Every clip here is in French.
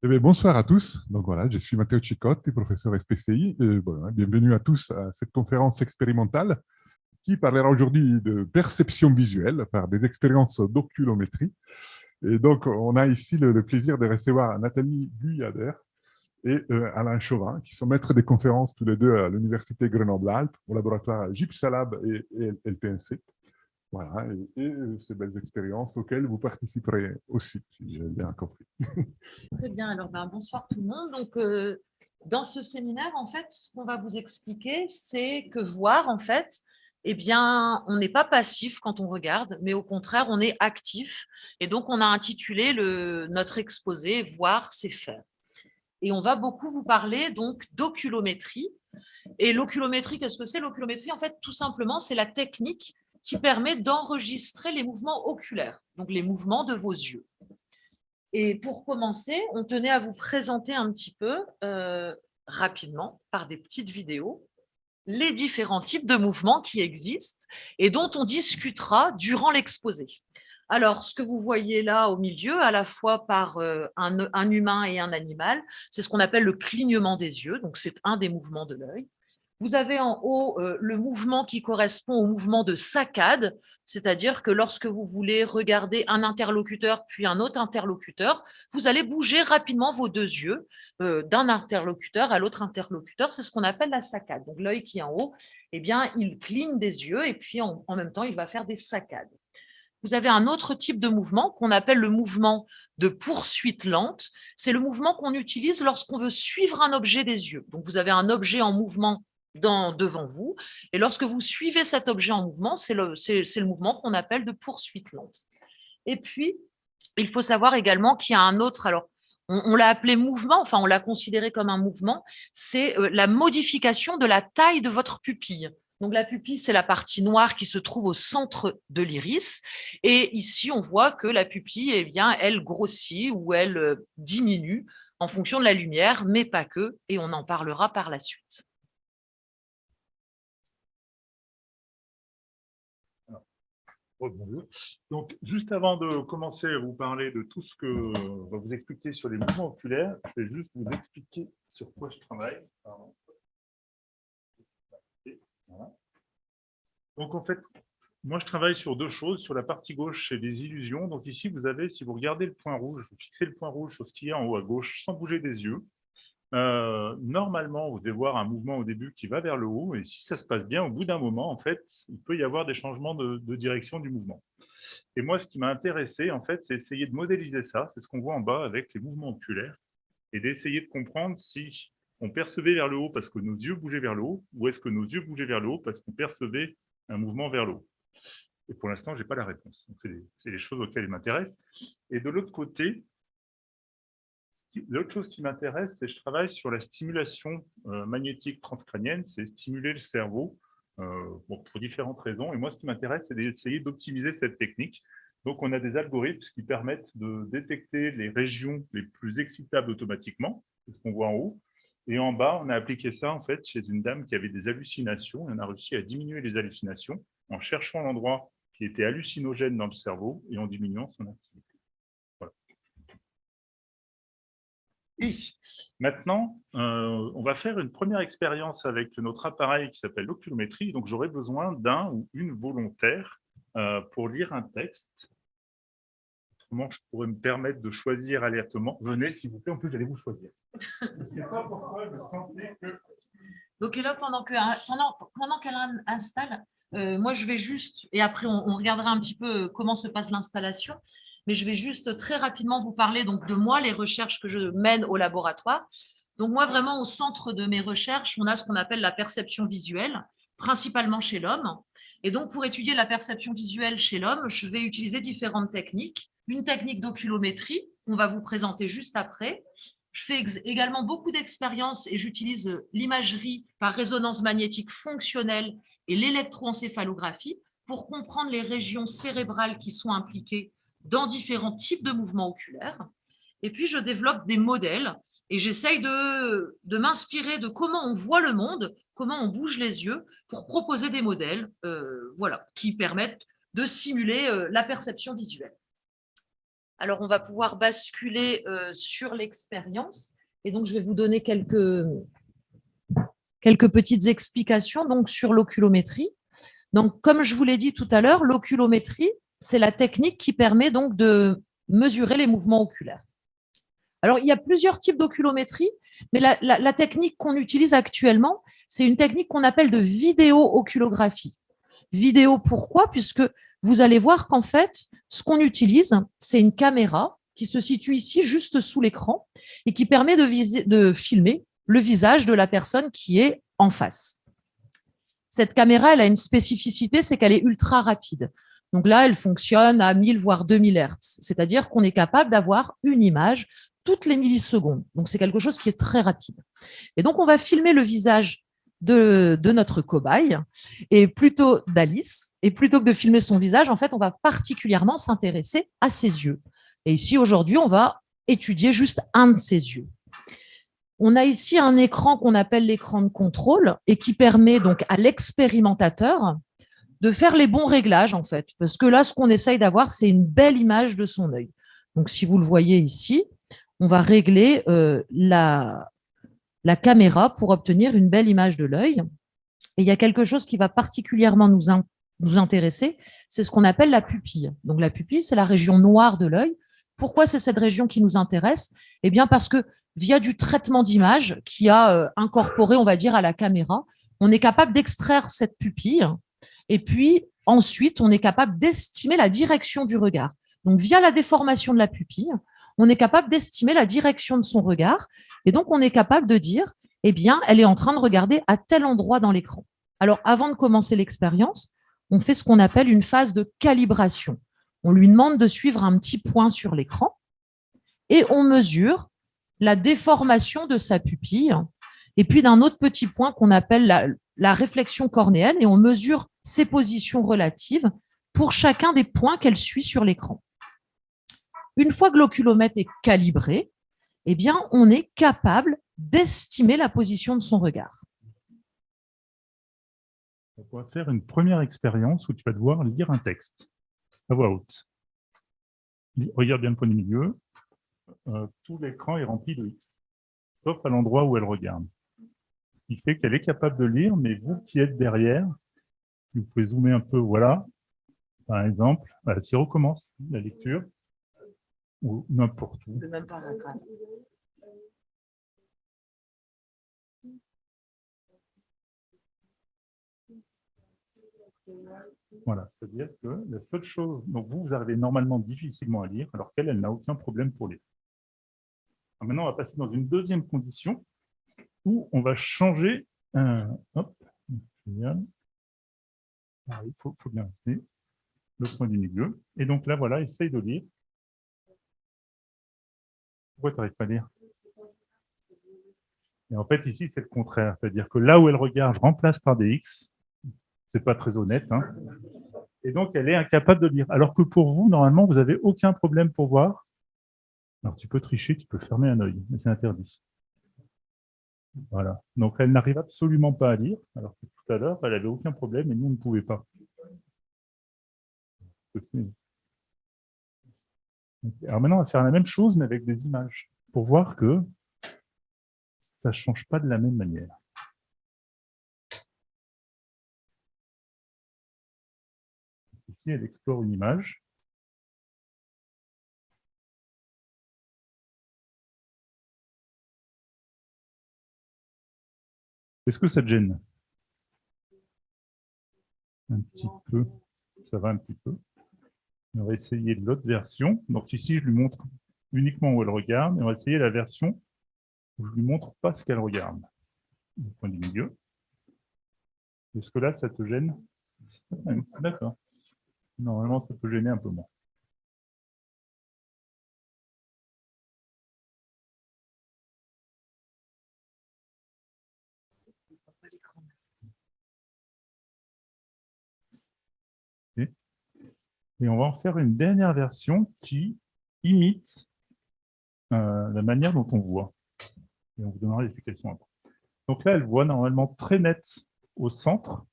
Eh bien, bonsoir à tous. Donc voilà, je suis Matteo Cicotti, professeur SPCI. Bienvenue à tous à cette conférence expérimentale qui parlera aujourd'hui de perception visuelle par des expériences d'oculométrie. Et donc, on a ici le plaisir de recevoir Nathalie Guyader et Alain Chauvin, qui sont maîtres des conférences tous les deux à l'Université Grenoble-Alpes, au laboratoire GIPSALAB et LPNC. Voilà, et ces belles expériences auxquelles vous participerez aussi, si j'ai bien compris. Très bien, alors bonsoir tout le monde. Donc, dans ce séminaire, en fait, ce qu'on va vous expliquer, c'est que voir, en fait, eh bien, on n'est pas passif quand on regarde, mais au contraire, on est actif. Et donc, on a intitulé notre exposé Voir, c'est faire. Et on va beaucoup vous parler donc d'oculométrie. Et l'oculométrie, qu'est-ce que c'est? L'oculométrie, en fait, tout simplement, c'est la technique qui permet d'enregistrer les mouvements oculaires, donc les mouvements de vos yeux. Et pour commencer, on tenait à vous présenter un petit peu, rapidement, par des petites vidéos, les différents types de mouvements qui existent et dont on discutera durant l'exposé. Alors, ce que vous voyez là au milieu, à la fois par un humain et un animal, c'est ce qu'on appelle le clignement des yeux, donc c'est un des mouvements de l'œil. Vous avez en haut le mouvement qui correspond au mouvement de saccade, c'est-à-dire que lorsque vous voulez regarder un interlocuteur puis un autre interlocuteur, vous allez bouger rapidement vos deux yeux d'un interlocuteur à l'autre interlocuteur. C'est ce qu'on appelle la saccade. Donc l'œil qui est en haut, eh bien, il cligne des yeux et puis en même temps, il va faire des saccades. Vous avez un autre type de mouvement qu'on appelle le mouvement de poursuite lente. C'est le mouvement qu'on utilise lorsqu'on veut suivre un objet des yeux. Donc, vous avez un objet en mouvement devant vous, et lorsque vous suivez cet objet en mouvement, c'est le mouvement qu'on appelle de poursuite lente. Et puis, il faut savoir également qu'il y a un autre, alors on l'a appelé mouvement, enfin on l'a considéré comme un mouvement, c'est la modification de la taille de votre pupille. Donc la pupille, c'est la partie noire qui se trouve au centre de l'iris. Et ici, on voit que la pupille, eh bien, elle grossit ou elle diminue en fonction de la lumière, mais pas que, et on en parlera par la suite. Bonjour. Donc, juste avant de commencer à vous parler de tout ce que on va vous expliquer sur les mouvements oculaires, je vais juste vous expliquer sur quoi je travaille. Pardon. Voilà. Donc, en fait, moi, je travaille sur deux choses. Sur la partie gauche, c'est des illusions. Donc, ici, vous avez, si vous regardez le point rouge, vous fixez le point rouge sur ce qui est en haut à gauche sans bouger des yeux. Normalement, vous devez voir un mouvement au début qui va vers le haut. Et si ça se passe bien, au bout d'un moment, en fait, il peut y avoir des changements de direction du mouvement. Et moi, ce qui m'a intéressé, en fait, c'est essayer de modéliser ça. C'est ce qu'on voit en bas avec les mouvements oculaires et d'essayer de comprendre si on percevait vers le haut parce que nos yeux bougeaient vers le haut ou est-ce que nos yeux bougeaient vers le haut parce qu'on percevait un mouvement vers le haut. Et pour l'instant, je n'ai pas la réponse. C'est les choses auxquelles il m'intéresse. Et de l'autre côté, l'autre chose qui m'intéresse, c'est que je travaille sur la stimulation magnétique transcrânienne, c'est stimuler le cerveau pour différentes raisons. Et moi, ce qui m'intéresse, c'est d'essayer d'optimiser cette technique. Donc, on a des algorithmes qui permettent de détecter les régions les plus excitables automatiquement, c'est ce qu'on voit en haut. Et en bas, on a appliqué ça en fait chez une dame qui avait des hallucinations. Et on a réussi à diminuer les hallucinations en cherchant l'endroit qui était hallucinogène dans le cerveau et en diminuant son activité. Et maintenant, on va faire une première expérience avec notre appareil qui s'appelle l'oculométrie. Donc, j'aurai besoin d'un ou une volontaire pour lire un texte. Autrement, je pourrais me permettre de choisir aléatoirement. Venez, s'il vous plaît, en plus, j'allais vous choisir. Je ne sais pas pourquoi je sentais que… Donc là, pendant qu'elle installe, moi je vais juste, et après on regardera un petit peu comment se passe l'installation, mais je vais juste très rapidement vous parler donc de moi, les recherches que je mène au laboratoire. Donc moi, vraiment au centre de mes recherches, on a ce qu'on appelle la perception visuelle, principalement chez l'homme. Et donc pour étudier la perception visuelle chez l'homme, je vais utiliser différentes techniques. Une technique d'oculométrie, qu'on va vous présenter juste après. Je fais également beaucoup d'expériences et j'utilise l'imagerie par résonance magnétique fonctionnelle et l'électroencéphalographie pour comprendre les régions cérébrales qui sont impliquées dans différents types de mouvements oculaires. Et puis, je développe des modèles et j'essaye de m'inspirer de comment on voit le monde, comment on bouge les yeux pour proposer des modèles voilà, qui permettent de simuler la perception visuelle. Alors, on va pouvoir basculer sur l'expérience. Et donc, je vais vous donner quelques petites explications donc, sur l'oculométrie. Donc, comme je vous l'ai dit tout à l'heure, l'oculométrie, c'est la technique qui permet donc de mesurer les mouvements oculaires. Alors, il y a plusieurs types d'oculométrie, mais la technique qu'on utilise actuellement, c'est une technique qu'on appelle de vidéo-oculographie. Vidéo, pourquoi? Puisque vous allez voir qu'en fait, ce qu'on utilise, c'est une caméra qui se situe ici, juste sous l'écran, et qui permet de filmer le visage de la personne qui est en face. Cette caméra, elle a une spécificité, c'est qu'elle est ultra rapide. Donc là, elle fonctionne à 1000 voire 2000 Hz, c'est-à-dire qu'on est capable d'avoir une image toutes les millisecondes. Donc, c'est quelque chose qui est très rapide. Et donc, on va filmer le visage de notre cobaye, et plutôt d'Alice, et plutôt que de filmer son visage, en fait, on va particulièrement s'intéresser à ses yeux. Et ici, aujourd'hui, on va étudier juste un de ses yeux. On a ici un écran qu'on appelle l'écran de contrôle et qui permet donc à l'expérimentateur de faire les bons réglages, en fait. Parce que là, ce qu'on essaye d'avoir, c'est une belle image de son œil. Donc, si vous le voyez ici, on va régler la caméra pour obtenir une belle image de l'œil. Et il y a quelque chose qui va particulièrement nous intéresser, c'est ce qu'on appelle la pupille. Donc, la pupille, c'est la région noire de l'œil. Pourquoi c'est cette région qui nous intéresse? Eh bien, parce que via du traitement d'image qui a incorporé, on va dire, à la caméra, on est capable d'extraire cette pupille et puis ensuite, on est capable d'estimer la direction du regard. Donc, via la déformation de la pupille, on est capable d'estimer la direction de son regard et donc on est capable de dire, eh bien, elle est en train de regarder à tel endroit dans l'écran. Alors, avant de commencer l'expérience, on fait ce qu'on appelle une phase de calibration. On lui demande de suivre un petit point sur l'écran et on mesure la déformation de sa pupille et puis d'un autre petit point qu'on appelle la réflexion cornéenne et on mesure ses positions relatives pour chacun des points qu'elle suit sur l'écran. Une fois que l'oculomètre est calibré, eh bien, on est capable d'estimer la position de son regard. On va faire une première expérience où tu vas devoir lire un texte à voix haute. Regarde bien le point du milieu. Tout l'écran est rempli de X, sauf à l'endroit où elle regarde. Ce qui fait qu'elle est capable de lire, mais vous qui êtes derrière, vous pouvez zoomer un peu, voilà, par exemple, voilà, si on recommence la lecture, ou n'importe où. Le même paragraphe. Voilà, c'est-à-dire que la seule chose, donc vous arrivez normalement difficilement à lire, alors qu'elle, elle n'a aucun problème pour lire. Alors maintenant, on va passer dans une deuxième condition où on va changer. Hop, génial. Ah, il faut bien rester le point du milieu. Et donc là, voilà, essaye de lire. Pourquoi tu n'arrives pas à lire? Et en fait, ici, c'est le contraire. C'est-à-dire que là où elle regarde, je remplace par des X. C'est pas très honnête. Hein. Et donc, elle est incapable de lire. Alors que pour vous, normalement, vous n'avez aucun problème pour voir. Alors, tu peux tricher, tu peux fermer un œil, mais c'est interdit. Voilà. Donc, elle n'arrive absolument pas à lire, alors que tout à l'heure, elle n'avait aucun problème et nous, on ne pouvait pas. Alors maintenant, on va faire la même chose, mais avec des images, pour voir que ça ne change pas de la même manière. Ici, elle explore une image. Est-ce que ça te gêne? Un petit peu. Ça va un petit peu. On va essayer l'autre version. Donc ici, je lui montre uniquement où elle regarde. Et on va essayer la version où je ne lui montre pas ce qu'elle regarde. Du point du milieu. Est-ce que là, ça te gêne? D'accord. Normalement, ça peut gêner un peu moins. Et on va en faire une dernière version qui imite la manière dont on voit. Et on vous donnera l'explication après. Donc là, elle voit normalement très nette au centre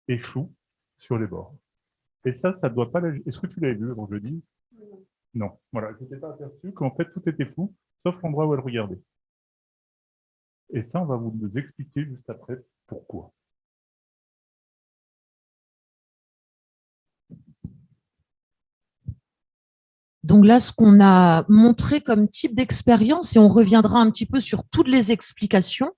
et flou sur les bords. Et ça doit pas... Est-ce que tu l'avais vu avant que je le dise? Non. Voilà, je n'étais pas aperçu qu'en fait, tout était flou, sauf l'endroit où elle regardait. Et ça, on va vous expliquer juste après pourquoi. Donc là, ce qu'on a montré comme type d'expérience, et on reviendra un petit peu sur toutes les explications,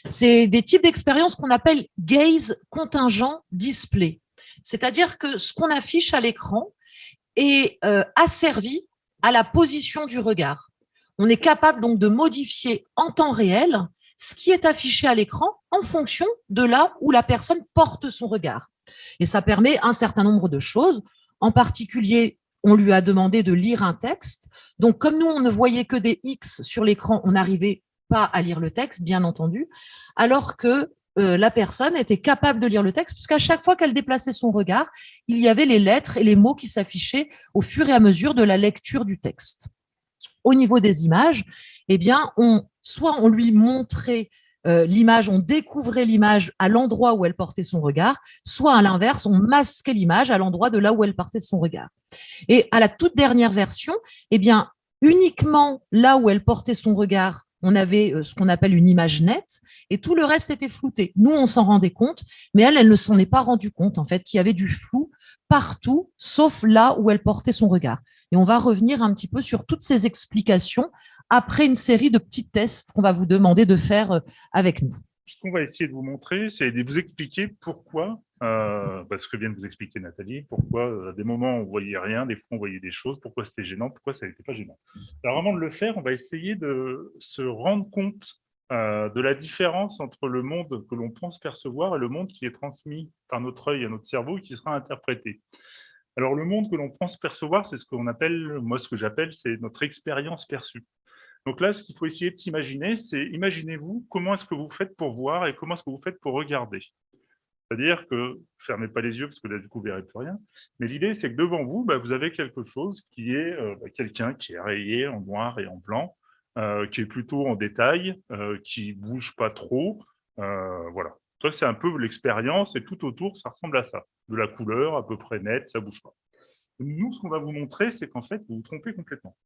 c'est des types d'expériences qu'on appelle gaze contingent display. C'est-à-dire que ce qu'on affiche à l'écran est asservi à la position du regard. On est capable donc de modifier en temps réel ce qui est affiché à l'écran en fonction de là où la personne porte son regard. Et ça permet un certain nombre de choses. En particulier, on lui a demandé de lire un texte. Donc, comme nous, on ne voyait que des X sur l'écran, on n'arrivait pas à lire le texte, bien entendu, alors que la personne était capable de lire le texte, puisqu'à chaque fois qu'elle déplaçait son regard, il y avait les lettres et les mots qui s'affichaient au fur et à mesure de la lecture du texte. Au niveau des images, eh bien, soit on lui montrait l'image, on découvrait l'image à l'endroit où elle portait son regard, soit à l'inverse, on masquait l'image à l'endroit de là où elle portait son regard. Et à la toute dernière version, eh bien, uniquement là où elle portait son regard, on avait ce qu'on appelle une image nette, et tout le reste était flouté. Nous, on s'en rendait compte, mais elle ne s'en est pas rendu compte, en fait, qu'il y avait du flou partout, sauf là où elle portait son regard. Et on va revenir un petit peu sur toutes ces explications après une série de petits tests qu'on va vous demander de faire avec nous. Ce qu'on va essayer de vous montrer, c'est de vous expliquer pourquoi, ce que vient de vous expliquer Nathalie, pourquoi à des moments on voyait rien, des fois on voyait des choses, pourquoi c'était gênant, pourquoi ça n'était pas gênant. Alors avant de le faire, on va essayer de se rendre compte de la différence entre le monde que l'on pense percevoir et le monde qui est transmis par notre œil à notre cerveau et qui sera interprété. Alors le monde que l'on pense percevoir, c'est ce qu'on appelle, moi ce que j'appelle, c'est notre expérience perçue. Donc là, ce qu'il faut essayer de s'imaginer, c'est imaginez-vous comment est-ce que vous faites pour voir et comment est-ce que vous faites pour regarder. C'est-à-dire que, fermez pas les yeux parce que là, du coup, vous ne verrez plus rien. Mais l'idée, c'est que devant vous, vous avez quelque chose qui est quelqu'un qui est rayé en noir et en blanc, qui est plutôt en détail, qui ne bouge pas trop. Voilà. Ça, c'est un peu l'expérience et tout autour, ça ressemble à ça. De la couleur à peu près nette, ça ne bouge pas. Nous, ce qu'on va vous montrer, c'est qu'en fait, vous vous trompez complètement.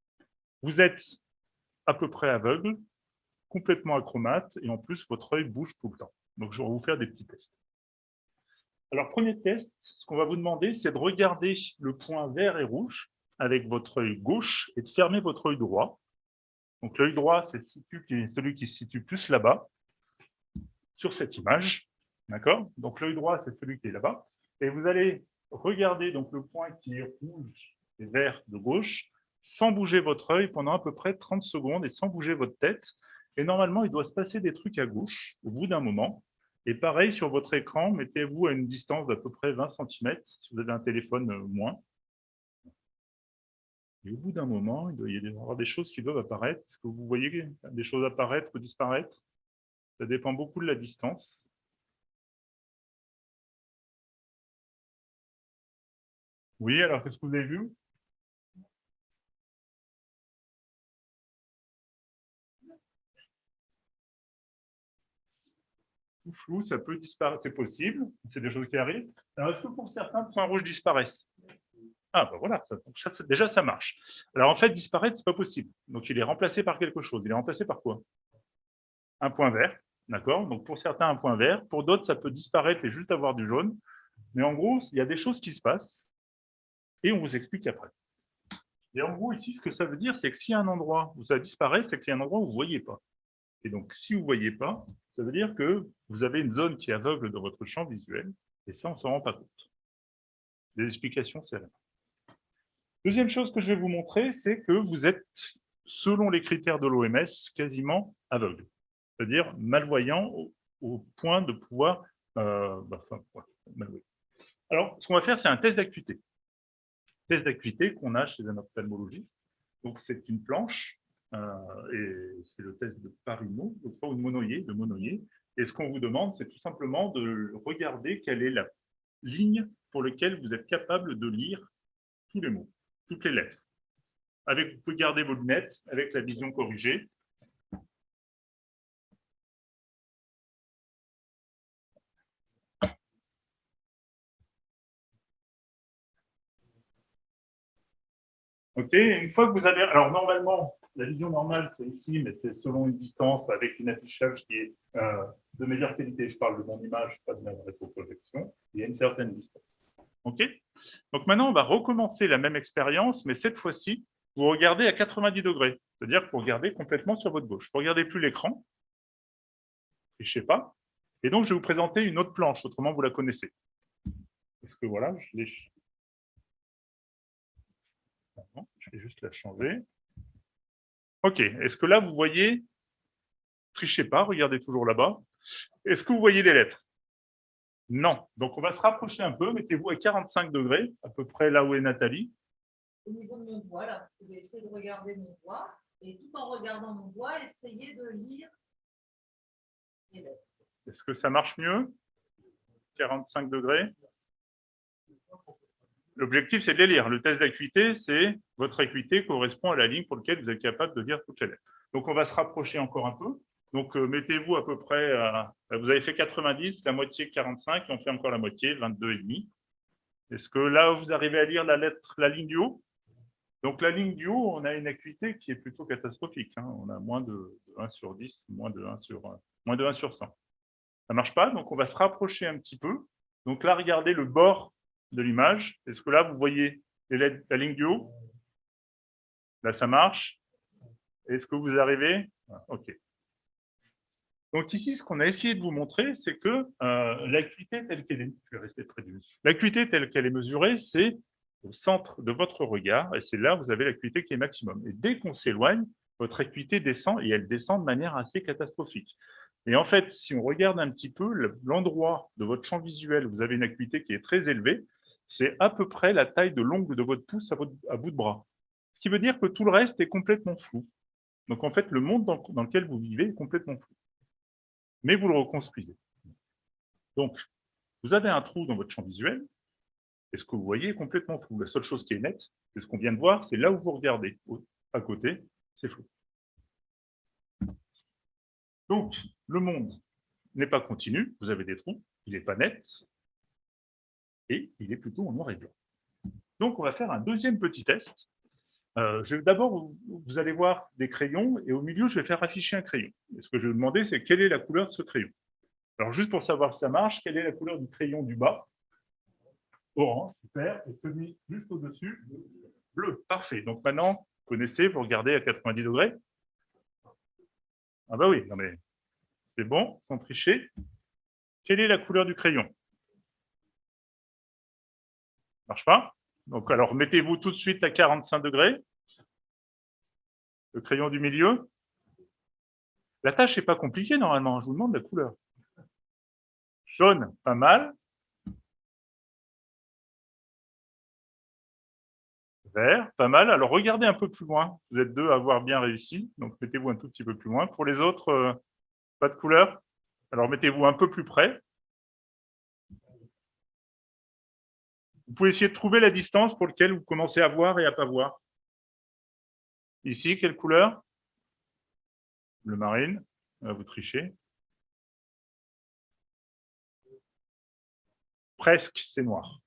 Vous êtes à peu près aveugle, complètement acromate, et en plus, votre œil bouge tout le temps. Donc, je vais vous faire des petits tests. Alors, premier test, ce qu'on va vous demander, c'est de regarder le point vert et rouge avec votre œil gauche et de fermer votre œil droit. Donc, l'œil droit, c'est celui qui se situe plus là-bas, sur cette image. D'accord? Donc, l'œil droit, c'est celui qui est là-bas. Et vous allez regarder donc, le point qui est rouge et vert de gauche, sans bouger votre œil pendant à peu près 30 secondes et sans bouger votre tête. Et normalement, il doit se passer des trucs à gauche au bout d'un moment. Et pareil, sur votre écran, mettez-vous à une distance d'à peu près 20 cm, si vous avez un téléphone moins. Et au bout d'un moment, il doit y avoir des choses qui doivent apparaître. Est-ce que vous voyez des choses apparaître ou disparaître? Ça dépend beaucoup de la distance. Oui, alors qu'est-ce que vous avez vu? Tout flou, ça peut disparaître, c'est possible, c'est des choses qui arrivent. Alors, est-ce que pour certains, points rouges disparaissent? Ah, ben voilà, déjà, ça marche. Alors, en fait, disparaître, ce n'est pas possible. Donc, il est remplacé par quelque chose. Il est remplacé par quoi? Un point vert, d'accord? Donc, pour certains, un point vert. Pour d'autres, ça peut disparaître et juste avoir du jaune. Mais en gros, il y a des choses qui se passent et on vous explique après. Et en gros, ici, ce que ça veut dire, c'est que s'il y a un endroit où ça disparaît, c'est qu'il y a un endroit où vous ne voyez pas. Et donc, si vous ne voyez pas, ça veut dire que vous avez une zone qui est aveugle de votre champ visuel, et ça, on ne s'en rend pas compte. Les explications, c'est rien. Deuxième chose que je vais vous montrer, c'est que vous êtes, selon les critères de l'OMS, quasiment aveugle, c'est-à-dire malvoyant au point de pouvoir... malvoyant. Alors, ce qu'on va faire, c'est un test d'acuité. Test d'acuité qu'on a chez un ophtalmologiste. Donc, c'est une planche, et c'est le test de Parino, ou de Monnoyer. Et ce qu'on vous demande, c'est tout simplement de regarder quelle est la ligne pour laquelle vous êtes capable de lire tous les mots, toutes les lettres. Vous pouvez garder vos lunettes avec la vision corrigée. Ok, une fois que vous avez... Alors, normalement, la vision normale, c'est ici, mais c'est selon une distance avec une affichage qui est de meilleure qualité. Je parle de mon image, pas de ma rétroprojection. Il y a une certaine distance. Ok. Donc, maintenant, on va recommencer la même expérience, mais cette fois-ci, vous regardez à 90 degrés. C'est-à-dire que vous regardez complètement sur votre gauche. Vous ne regardez plus l'écran. Je ne sais pas. Et donc, je vais vous présenter une autre planche. Autrement, vous la connaissez. Est-ce que voilà, je l'ai... Non, je vais juste la changer. Ok, est-ce que là, vous voyez, trichez pas, regardez toujours là-bas. Est-ce que vous voyez des lettres? Non. Donc, on va se rapprocher un peu. Mettez-vous à 45 degrés, à peu près là où est Nathalie. Au niveau de mon doigt, là, vous pouvez essayer de regarder mon doigt. Et tout en regardant mon doigt, essayez de lire les lettres. Est-ce que ça marche mieux? 45 degrés. L'objectif, c'est de les lire. Le test d'acuité, c'est votre acuité correspond à la ligne pour laquelle vous êtes capable de lire toutes les lettres. Donc, on va se rapprocher encore un peu. Donc, mettez-vous à peu près à... Vous avez fait 90, la moitié 45, et on fait encore la moitié, 22,5. Est-ce que là, vous arrivez à lire la ligne du haut? Donc, la ligne du haut, on a une acuité qui est plutôt catastrophique. Hein. On a moins de 1 sur 10, moins de 1 sur 100. Ça ne marche pas, donc on va se rapprocher un petit peu. Donc là, regardez le bord de l'image. Est-ce que là, vous voyez la ligne du haut? Là, ça marche. Est-ce que vous arrivez? OK. Donc ici, ce qu'on a essayé de vous montrer, c'est que l'acuité telle qu'elle est, je vais rester près du... L'acuité telle qu'elle est mesurée, c'est au centre de votre regard, et c'est là où vous avez l'acuité qui est maximum. Et dès qu'on s'éloigne, votre acuité descend, et elle descend de manière assez catastrophique. Et en fait, si on regarde un petit peu l'endroit de votre champ visuel où vous avez une acuité qui est très élevée, c'est à peu près la taille de l'ongle de votre pouce à bout de bras. Ce qui veut dire que tout le reste est complètement flou. Donc en fait, le monde dans lequel vous vivez est complètement flou. Mais vous le reconstruisez. Donc, vous avez un trou dans votre champ visuel, et ce que vous voyez est complètement flou. La seule chose qui est nette, c'est ce qu'on vient de voir, c'est là où vous regardez. À côté, c'est flou. Donc, le monde n'est pas continu, vous avez des trous, il n'est pas net, et il est plutôt en noir et blanc. Donc, on va faire un deuxième petit test. D'abord, vous allez voir des crayons, et au milieu, je vais faire afficher un crayon. Et ce que je vais demander, c'est quelle est la couleur de ce crayon. Alors, juste pour savoir si ça marche, quelle est la couleur du crayon du bas? Orange, super. Et celui juste au-dessus, bleu. Parfait. Donc maintenant, vous connaissez, vous regardez à 90 degrés. Ah bah oui, non mais c'est bon, sans tricher. Quelle est la couleur du crayon? Marche pas? Donc alors, mettez-vous tout de suite à 45 degrés. Le crayon du milieu. La tâche n'est pas compliquée normalement, je vous demande la couleur. Jaune, pas mal. Vert, pas mal. Alors, regardez un peu plus loin. Vous êtes deux à avoir bien réussi, donc mettez-vous un tout petit peu plus loin. Pour les autres, pas de couleur. Alors, mettez-vous un peu plus près. Vous pouvez essayer de trouver la distance pour laquelle vous commencez à voir et à ne pas voir. Ici, quelle couleur? Bleu marine. Vous trichez. Presque, c'est noir.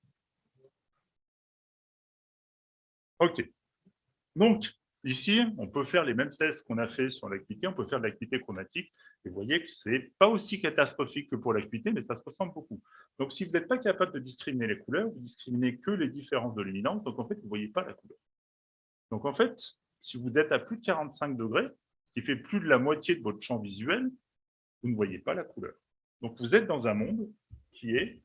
OK. Donc, ici, on peut faire les mêmes tests qu'on a fait sur l'acuité. On peut faire de l'acuité chromatique. Et vous voyez que ce n'est pas aussi catastrophique que pour l'acuité, mais ça se ressemble beaucoup. Donc, si vous n'êtes pas capable de discriminer les couleurs, vous discriminez que les différences de luminance. Donc, en fait, vous ne voyez pas la couleur. Donc, en fait, si vous êtes à plus de 45 degrés, ce qui fait plus de la moitié de votre champ visuel, vous ne voyez pas la couleur. Donc, vous êtes dans un monde qui est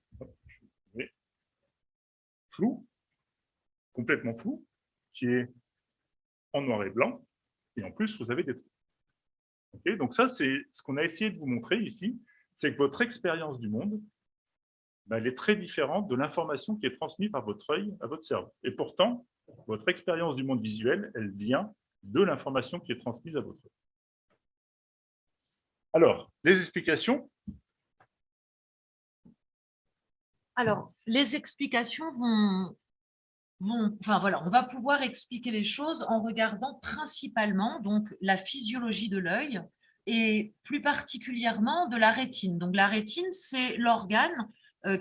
flou, complètement flou, qui est en noir et blanc, et en plus, vous avez des trous. Okay, donc ça, c'est ce qu'on a essayé de vous montrer ici, c'est que votre expérience du monde, elle est très différente de l'information qui est transmise par votre œil à votre cerveau. Et pourtant, votre expérience du monde visuel, elle vient de l'information qui est transmise à votre œil. Alors, les explications. Alors, les explications enfin voilà, on va pouvoir expliquer les choses en regardant principalement donc la physiologie de l'œil et plus particulièrement de la rétine. Donc la rétine, c'est l'organe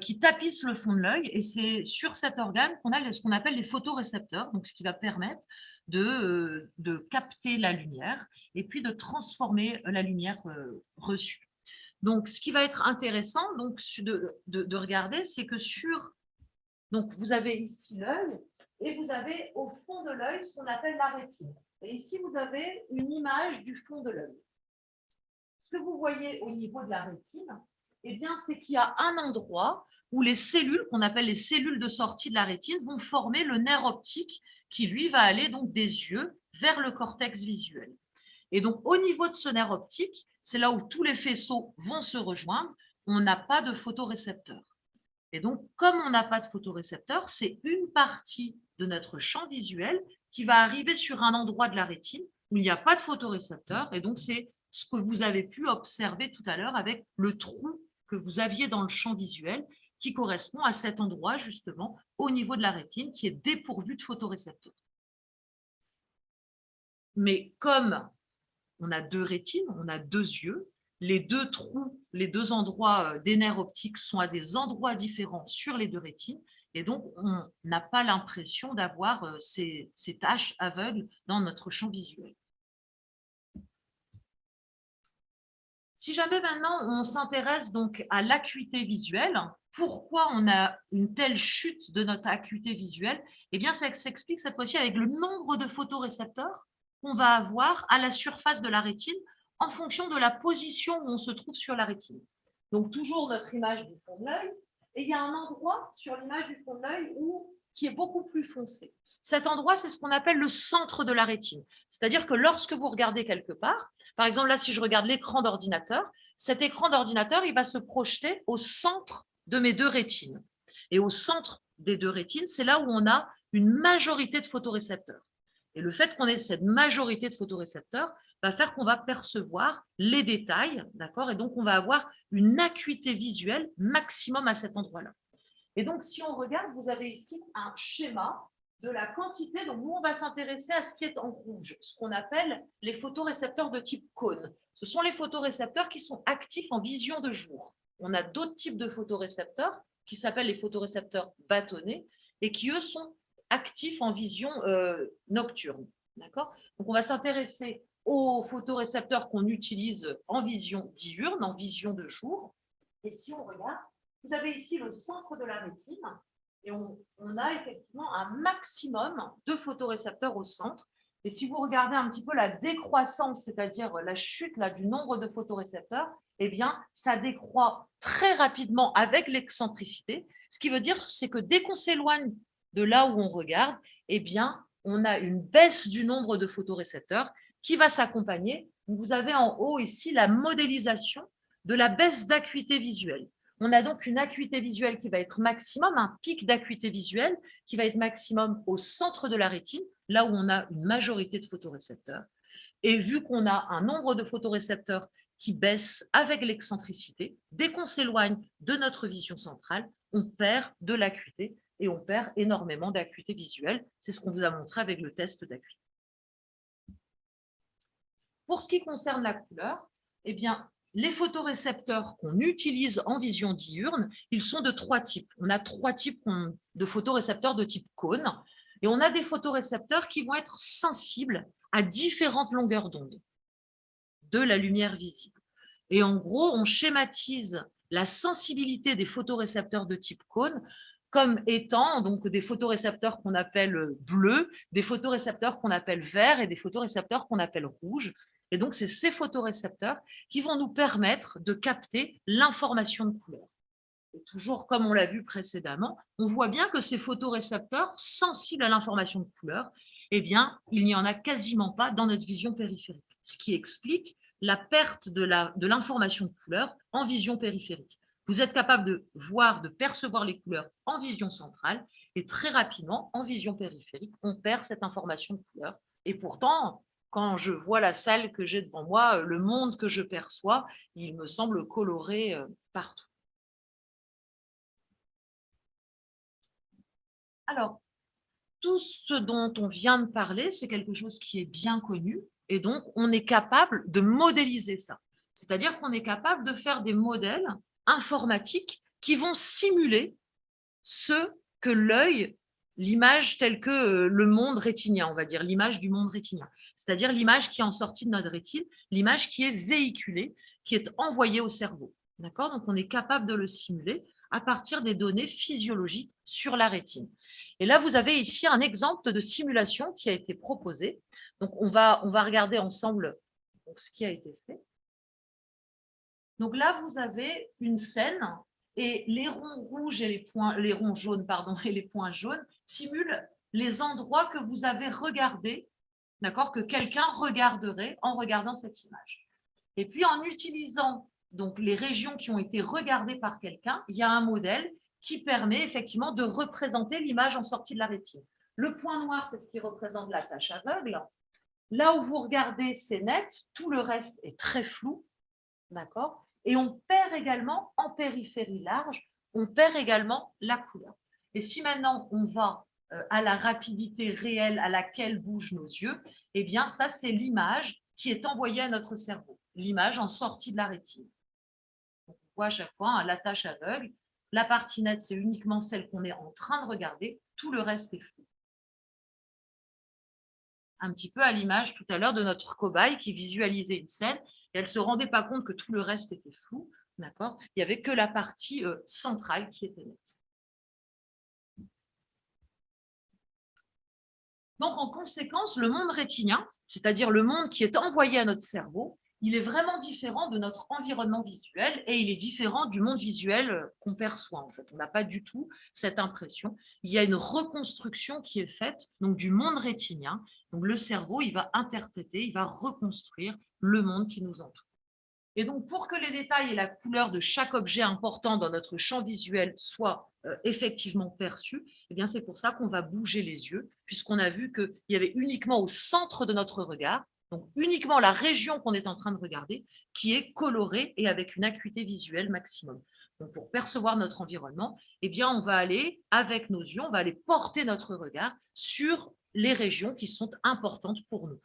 qui tapisse le fond de l'œil, et c'est sur cet organe qu'on a ce qu'on appelle les photorécepteurs, donc ce qui va permettre de capter la lumière et puis de transformer la lumière reçue. Donc, ce qui va être intéressant donc, de regarder, c'est que donc, vous avez ici l'œil et vous avez au fond de l'œil ce qu'on appelle la rétine. Et ici, vous avez une image du fond de l'œil. Ce que vous voyez au niveau de la rétine, eh bien, c'est qu'il y a un endroit où les cellules, qu'on appelle les cellules de sortie de la rétine, vont former le nerf optique qui, lui, va aller donc des yeux vers le cortex visuel. Et donc, au niveau de ce nerf optique, c'est là où tous les faisceaux vont se rejoindre, on n'a pas de photorécepteur. Et donc, comme on n'a pas de photorécepteur, c'est une partie de notre champ visuel qui va arriver sur un endroit de la rétine où il n'y a pas de photorécepteur. Et donc, c'est ce que vous avez pu observer tout à l'heure avec le trou que vous aviez dans le champ visuel qui correspond à cet endroit, justement, au niveau de la rétine, qui est dépourvu de photorécepteurs. Mais comme on a deux rétines, on a deux yeux, les deux trous, les deux endroits des nerfs optiques sont à des endroits différents sur les deux rétines, et donc on n'a pas l'impression d'avoir ces taches aveugles dans notre champ visuel. Si jamais maintenant on s'intéresse donc à l'acuité visuelle, pourquoi on a une telle chute de notre acuité visuelle? Eh bien, ça s'explique cette fois-ci avec le nombre de photorécepteurs qu'on va avoir à la surface de la rétine en fonction de la position où on se trouve sur la rétine. Donc, toujours notre image du fond de l'œil, et il y a un endroit sur l'image du fond de l'œil qui est beaucoup plus foncé. Cet endroit, c'est ce qu'on appelle le centre de la rétine. C'est-à-dire que lorsque vous regardez quelque part, par exemple, là, si je regarde l'écran d'ordinateur, cet écran d'ordinateur, il va se projeter au centre de mes deux rétines. Et au centre des deux rétines, c'est là où on a une majorité de photorécepteurs. Et le fait qu'on ait cette majorité de photorécepteurs va faire qu'on va percevoir les détails, d'accord? Et donc, on va avoir une acuité visuelle maximum à cet endroit-là. Et donc, si on regarde, vous avez ici un schéma de la quantité. Donc, nous, on va s'intéresser à ce qui est en rouge, ce qu'on appelle les photorécepteurs de type cône. Ce sont les photorécepteurs qui sont actifs en vision de jour. On a d'autres types de photorécepteurs qui s'appellent les photorécepteurs bâtonnets et qui, eux, sont actifs en vision nocturne. D'accord ? Donc, on va s'intéresser aux photorécepteurs qu'on utilise en vision diurne, en vision de jour. Et si on regarde, vous avez ici le centre de la rétine et on a effectivement un maximum de photorécepteurs au centre. Et si vous regardez un petit peu la décroissance, c'est-à-dire la chute là, du nombre de photorécepteurs, eh bien, ça décroît très rapidement avec l'excentricité. Ce qui veut dire, c'est que dès qu'on s'éloigne de là où on regarde, eh bien, on a une baisse du nombre de photorécepteurs qui va s'accompagner. Vous avez en haut ici la modélisation de la baisse d'acuité visuelle. On a donc une acuité visuelle qui va être maximum, un pic d'acuité visuelle qui va être maximum au centre de la rétine, là où on a une majorité de photorécepteurs. Et vu qu'on a un nombre de photorécepteurs qui baisse avec l'excentricité, dès qu'on s'éloigne de notre vision centrale, on perd de l'acuité et on perd énormément d'acuité visuelle. C'est ce qu'on vous a montré avec le test d'acuité. Pour ce qui concerne la couleur, eh bien, les photorécepteurs qu'on utilise en vision diurne, ils sont de trois types. On a trois types de photorécepteurs de type cône et on a des photorécepteurs qui vont être sensibles à différentes longueurs d'onde de la lumière visible. Et en gros, on schématise la sensibilité des photorécepteurs de type cône comme étant donc des photorécepteurs qu'on appelle bleus, des photorécepteurs qu'on appelle verts et des photorécepteurs qu'on appelle rouges. Et donc, c'est ces photorécepteurs qui vont nous permettre de capter l'information de couleur. Et toujours comme on l'a vu précédemment, on voit bien que ces photorécepteurs sensibles à l'information de couleur, eh bien, il n'y en a quasiment pas dans notre vision périphérique, ce qui explique la perte de l'information de couleur en vision périphérique. Vous êtes capable de voir, de percevoir les couleurs en vision centrale et très rapidement, en vision périphérique, on perd cette information de couleur. Et pourtant, quand je vois la salle que j'ai devant moi, le monde que je perçois, il me semble coloré partout. Alors, tout ce dont on vient de parler, c'est quelque chose qui est bien connu et donc on est capable de modéliser ça. C'est-à-dire qu'on est capable de faire des modèles informatiques qui vont simuler ce que l'œil, l'image telle que le monde rétinien, on va dire, l'image du monde rétinien, c'est-à-dire l'image qui est en sortie de notre rétine, l'image qui est véhiculée, qui est envoyée au cerveau. D'accord? Donc, on est capable de le simuler à partir des données physiologiques sur la rétine. Et là, vous avez ici un exemple de simulation qui a été proposé. Donc, on va regarder ensemble ce qui a été fait. Donc là, vous avez une scène et les ronds rouges et les ronds jaunes, pardon, et les points jaunes simulent les endroits que vous avez regardés, d'accord, que quelqu'un regarderait en regardant cette image. Et puis, en utilisant donc les régions qui ont été regardées par quelqu'un, il y a un modèle qui permet effectivement de représenter l'image en sortie de la rétine. Le point noir, c'est ce qui représente la tache aveugle. Là où vous regardez, c'est net, tout le reste est très flou, d'accord? Et on perd également, en périphérie large, on perd également la couleur. Et si maintenant on va à la rapidité réelle à laquelle bougent nos yeux, eh bien ça, c'est l'image qui est envoyée à notre cerveau, l'image en sortie de la rétine. Donc, on voit à chaque fois la tache aveugle. La partie nette, c'est uniquement celle qu'on est en train de regarder. Tout le reste est flou. Un petit peu à l'image tout à l'heure de notre cobaye qui visualisait une scène et elle ne se rendait pas compte que tout le reste était flou. D'accord ? Il n'y avait que la partie centrale qui était nette. Donc, en conséquence, le monde rétinien, c'est-à-dire le monde qui est envoyé à notre cerveau, il est vraiment différent de notre environnement visuel et il est différent du monde visuel qu'on perçoit. En fait, on n'a pas du tout cette impression. Il y a une reconstruction qui est faite donc, du monde rétinien. Donc, le cerveau, il va interpréter, il va reconstruire le monde qui nous entoure. Et donc, pour que les détails et la couleur de chaque objet important dans notre champ visuel soient effectivement perçus, eh bien, c'est pour ça qu'on va bouger les yeux, puisqu'on a vu qu'il y avait uniquement au centre de notre regard, donc uniquement la région qu'on est en train de regarder, qui est colorée et avec une acuité visuelle maximum. Donc, pour percevoir notre environnement, eh bien, on va aller, avec nos yeux, on va aller porter notre regard sur les régions qui sont importantes pour nous.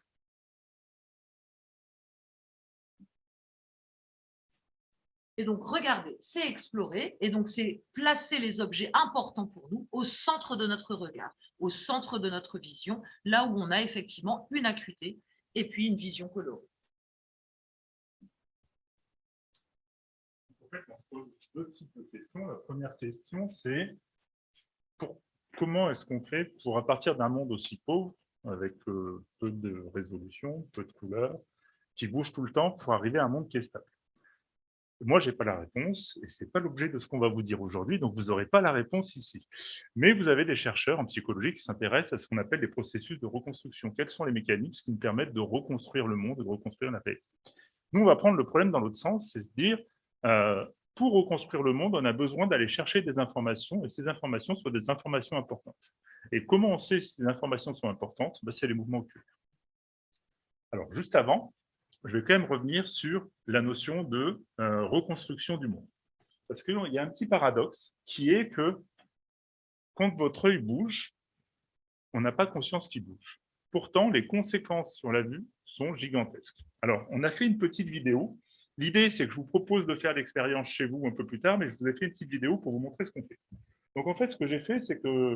Et donc, regardez, c'est explorer, et donc c'est placer les objets importants pour nous au centre de notre regard, au centre de notre vision, là où on a effectivement une acuité et puis une vision colorée. En fait, on pose deux types de questions. La première question, c'est comment est-ce qu'on fait pour, à partir d'un monde aussi pauvre, avec peu de résolution, peu de couleurs, qui bouge tout le temps, pour arriver à un monde qui est stable? Moi, je n'ai pas la réponse, et ce n'est pas l'objet de ce qu'on va vous dire aujourd'hui, donc vous n'aurez pas la réponse ici. Mais vous avez des chercheurs en psychologie qui s'intéressent à ce qu'on appelle les processus de reconstruction. Quels sont les mécanismes qui nous permettent de reconstruire le monde, de reconstruire la paix? Nous, on va prendre le problème dans l'autre sens, c'est se dire, pour reconstruire le monde, on a besoin d'aller chercher des informations, et ces informations sont des informations importantes. Et comment on sait si ces informations sont importantes? C'est les mouvements oculaires. Alors, juste avant, je vais quand même revenir sur la notion de reconstruction du monde. Parce qu'il y a un petit paradoxe qui est que quand votre œil bouge, on n'a pas conscience qu'il bouge. Pourtant, les conséquences sur la vue sont gigantesques. Alors, on a fait une petite vidéo. L'idée, c'est que je vous propose de faire l'expérience chez vous un peu plus tard, mais je vous ai fait une petite vidéo pour vous montrer ce qu'on fait. Donc, en fait, ce que j'ai fait, c'est que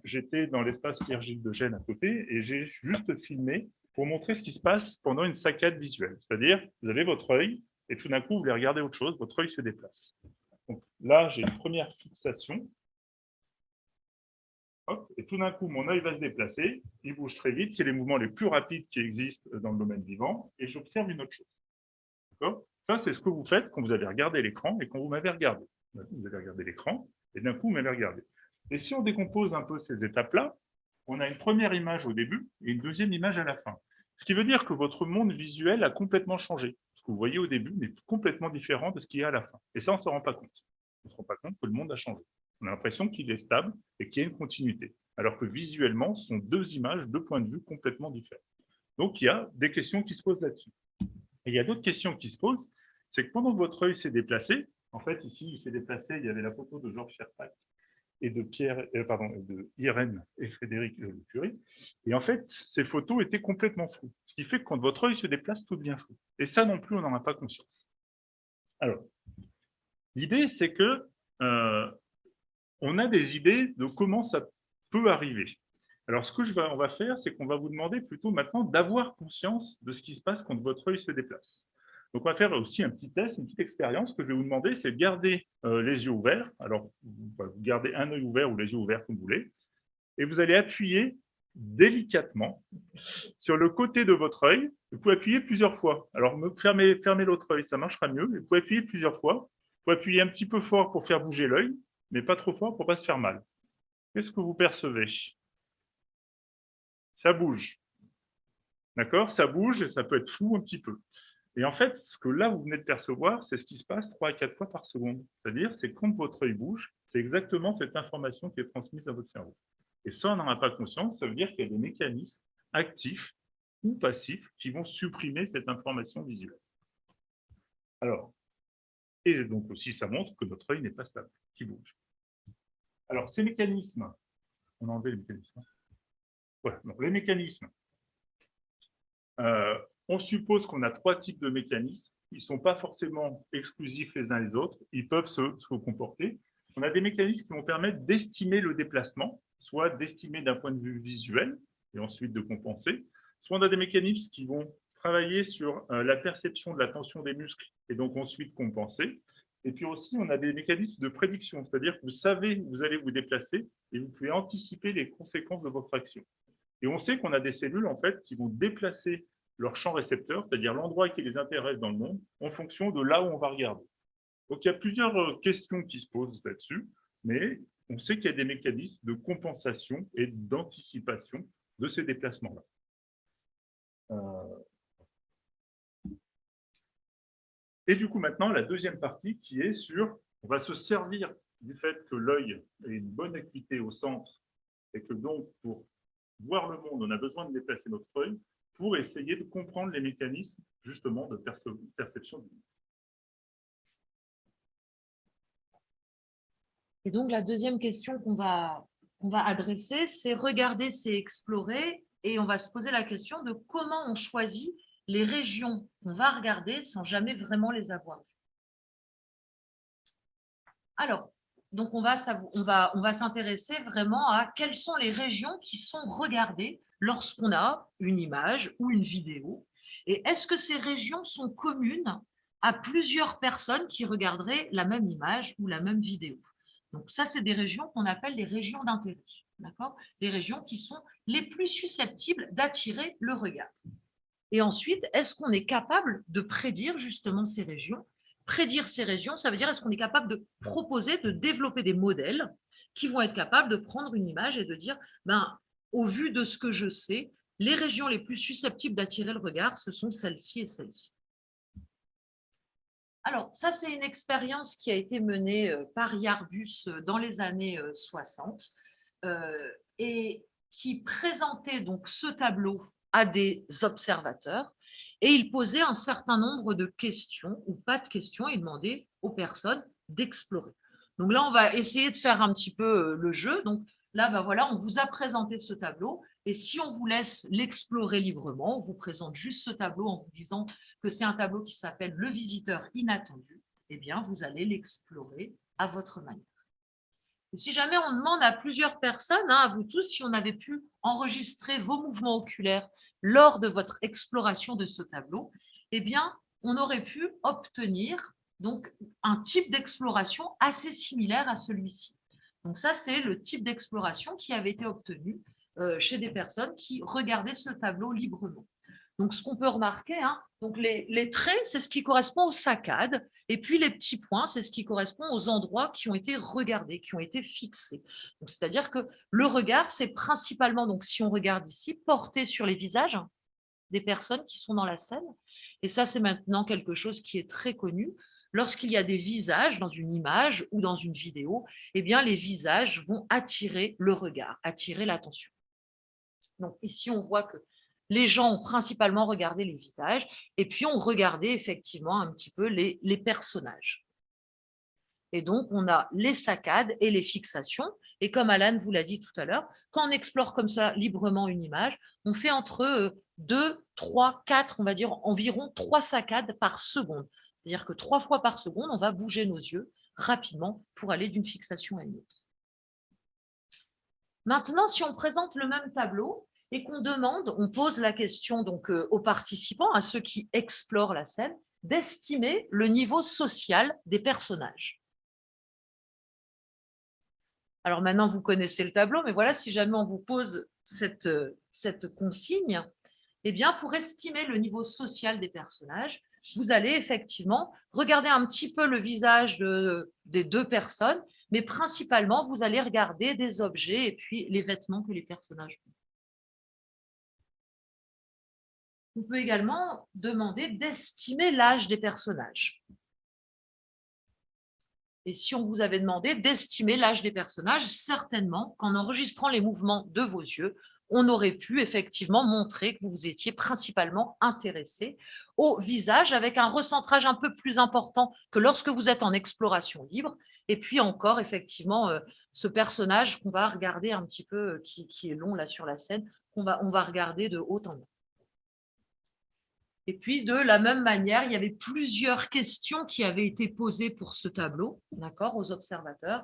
j'étais dans l'espace Pierre-Gilles de Gênes à côté et j'ai juste filmé pour montrer ce qui se passe pendant une saccade visuelle. C'est-à-dire, vous avez votre œil et tout d'un coup, vous voulez regarder autre chose, votre œil se déplace. Donc là, j'ai une première fixation. Hop, et tout d'un coup, mon œil va se déplacer, il bouge très vite, c'est les mouvements les plus rapides qui existent dans le domaine vivant, et j'observe une autre chose. D'accord ? Ça, c'est ce que vous faites quand vous avez regardé l'écran et quand vous m'avez regardé. Vous avez regardé l'écran, et d'un coup, vous m'avez regardé. Et si on décompose un peu ces étapes-là, on a une première image au début et une deuxième image à la fin. Ce qui veut dire que votre monde visuel a complètement changé. Ce que vous voyez au début n'est complètement différent de ce qu'il y a à la fin. Et ça, on ne se rend pas compte. On ne se rend pas compte que le monde a changé. On a l'impression qu'il est stable et qu'il y a une continuité. Alors que visuellement, ce sont deux images, deux points de vue complètement différents. Donc, il y a des questions qui se posent là-dessus. Et il y a d'autres questions qui se posent, c'est que pendant que votre œil s'est déplacé, en fait, ici, il s'est déplacé, il y avait la photo de Georges Fairfax et de Irène et Frédéric Curie. Et en fait, ces photos étaient complètement floues. Ce qui fait que quand votre œil se déplace, tout devient flou. Et ça non plus, on n'en a pas conscience. Alors, l'idée, c'est que on a des idées de comment ça peut arriver. Alors, ce on va faire, c'est qu'on va vous demander plutôt maintenant d'avoir conscience de ce qui se passe quand votre œil se déplace. Donc, on va faire aussi un petit test, une petite expérience que je vais vous demander, c'est de garder les yeux ouverts. Alors, vous gardez un œil ouvert ou les yeux ouverts comme vous voulez. Et vous allez appuyer délicatement sur le côté de votre œil. Vous pouvez appuyer plusieurs fois. Alors, fermez l'autre œil, ça marchera mieux. Vous pouvez appuyer plusieurs fois. Vous pouvez appuyer un petit peu fort pour faire bouger l'œil, mais pas trop fort pour ne pas se faire mal. Qu'est-ce que vous percevez? Ça bouge. D'accord? Ça bouge, ça peut être flou un petit peu. Et en fait, ce que là, vous venez de percevoir, c'est ce qui se passe 3 à 4 fois par seconde. C'est-à-dire, c'est quand votre œil bouge, c'est exactement cette information qui est transmise à votre cerveau. Et ça, on n'en a pas conscience, ça veut dire qu'il y a des mécanismes actifs ou passifs qui vont supprimer cette information visuelle. Alors, et donc aussi, ça montre que notre œil n'est pas stable, qu'il bouge. Alors, ces mécanismes, on a enlevé les mécanismes. Voilà, donc les mécanismes, on suppose qu'on a 3 types de mécanismes. Ils ne sont pas forcément exclusifs les uns les autres. Ils peuvent se comporter. On a des mécanismes qui vont permettre d'estimer le déplacement, soit d'estimer d'un point de vue visuel et ensuite de compenser. Soit on a des mécanismes qui vont travailler sur la perception de la tension des muscles et donc ensuite compenser. Et puis aussi, on a des mécanismes de prédiction, c'est-à-dire que vous savez où vous allez vous déplacer et vous pouvez anticiper les conséquences de votre action. Et on sait qu'on a des cellules en fait, qui vont déplacer leur champ récepteur, c'est-à-dire l'endroit qui les intéresse dans le monde, en fonction de là où on va regarder. Donc, il y a plusieurs questions qui se posent là-dessus, mais on sait qu'il y a des mécanismes de compensation et d'anticipation de ces déplacements-là. Et du coup, maintenant, la deuxième partie qui est sur, on va se servir du fait que l'œil ait une bonne acuité au centre et que donc, pour voir le monde, on a besoin de déplacer notre œil pour essayer de comprendre les mécanismes, justement, de perception du monde. Et donc, la deuxième question qu'on va adresser, c'est regarder, c'est explorer, et on va se poser la question de comment on choisit les régions qu'on va regarder sans jamais vraiment les avoir vues. Alors, donc on va s'intéresser vraiment à quelles sont les régions qui sont regardées lorsqu'on a une image ou une vidéo, et est-ce que ces régions sont communes à plusieurs personnes qui regarderaient la même image ou la même vidéo. Donc ça, c'est des régions qu'on appelle les régions d'intérêt, d'accord ? Les régions qui sont les plus susceptibles d'attirer le regard. Et ensuite, est-ce qu'on est capable de prédire justement ces régions ? Prédire ces régions, ça veut dire est-ce qu'on est capable de proposer, de développer des modèles qui vont être capables de prendre une image et de dire, au vu de ce que je sais, les régions les plus susceptibles d'attirer le regard, ce sont celles-ci et celles-ci. Alors, ça, c'est une expérience qui a été menée par Yarbus dans les années 60 et qui présentait donc ce tableau à des observateurs et il posait un certain nombre de questions ou pas de questions, il demandait aux personnes d'explorer. Donc là, on va essayer de faire un petit peu le jeu. Donc là, voilà, on vous a présenté ce tableau et si on vous laisse l'explorer librement, on vous présente juste ce tableau en vous disant que c'est un tableau qui s'appelle « Le visiteur inattendu », eh bien, vous allez l'explorer à votre manière. Et si jamais on demande à plusieurs personnes, à vous tous, si on avait pu enregistrer vos mouvements oculaires lors de votre exploration de ce tableau, eh bien, on aurait pu obtenir donc, un type d'exploration assez similaire à celui-ci. Donc ça, c'est le type d'exploration qui avait été obtenu chez des personnes qui regardaient ce tableau librement. Donc, ce qu'on peut remarquer, donc les traits, c'est ce qui correspond aux saccades, et puis les petits points, c'est ce qui correspond aux endroits qui ont été regardés, qui ont été fixés. C'est-à-dire que le regard, c'est principalement, donc si on regarde ici, porté sur les visages des personnes qui sont dans la scène. Et ça, c'est maintenant quelque chose qui est très connu. Lorsqu'il y a des visages dans une image ou dans une vidéo, eh bien, les visages vont attirer le regard, attirer l'attention. Donc ici, on voit que les gens ont principalement regardé les visages et puis ont regardé effectivement un petit peu les personnages. Et donc, on a les saccades et les fixations. Et comme Alan vous l'a dit tout à l'heure, quand on explore comme ça librement une image, on fait entre 2, 3, 4, on va dire environ 3 saccades par seconde. C'est-à-dire que 3 fois par seconde, on va bouger nos yeux rapidement pour aller d'une fixation à une autre. Maintenant, si on présente le même tableau et qu'on demande, on pose la question donc, aux participants, à ceux qui explorent la scène, d'estimer le niveau social des personnages. Alors maintenant, vous connaissez le tableau, mais voilà, si jamais on vous pose cette consigne, eh bien, pour estimer le niveau social des personnages, vous allez effectivement regarder un petit peu le visage des deux personnes, mais principalement, vous allez regarder des objets et puis les vêtements que les personnages ont. On peut également demander d'estimer l'âge des personnages. Et si on vous avait demandé d'estimer l'âge des personnages, certainement qu'en enregistrant les mouvements de vos yeux, on aurait pu effectivement montrer que vous vous étiez principalement intéressé au visage avec un recentrage un peu plus important que lorsque vous êtes en exploration libre. Et puis encore, effectivement, ce personnage qu'on va regarder un petit peu, qui est long là sur la scène, on va regarder de haut en bas. Et puis, de la même manière, il y avait plusieurs questions qui avaient été posées pour ce tableau, d'accord, aux observateurs.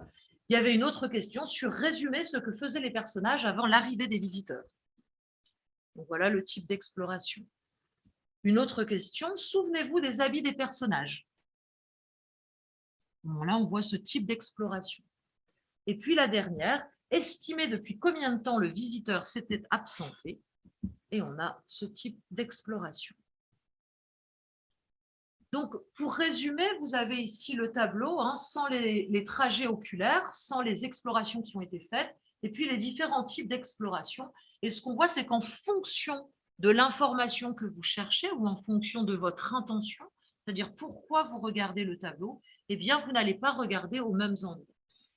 Il y avait une autre question sur résumer ce que faisaient les personnages avant l'arrivée des visiteurs. Donc, voilà le type d'exploration. Une autre question, souvenez-vous des habits des personnages. Bon, là, on voit ce type d'exploration. Et puis, la dernière, estimez depuis combien de temps le visiteur s'était absenté. Et on a ce type d'exploration. Donc, pour résumer, vous avez ici le tableau, sans les trajets oculaires, sans les explorations qui ont été faites, et puis les différents types d'exploration. Et ce qu'on voit, c'est qu'en fonction de l'information que vous cherchez ou en fonction de votre intention, c'est-à-dire pourquoi vous regardez le tableau, eh bien, vous n'allez pas regarder aux mêmes endroits.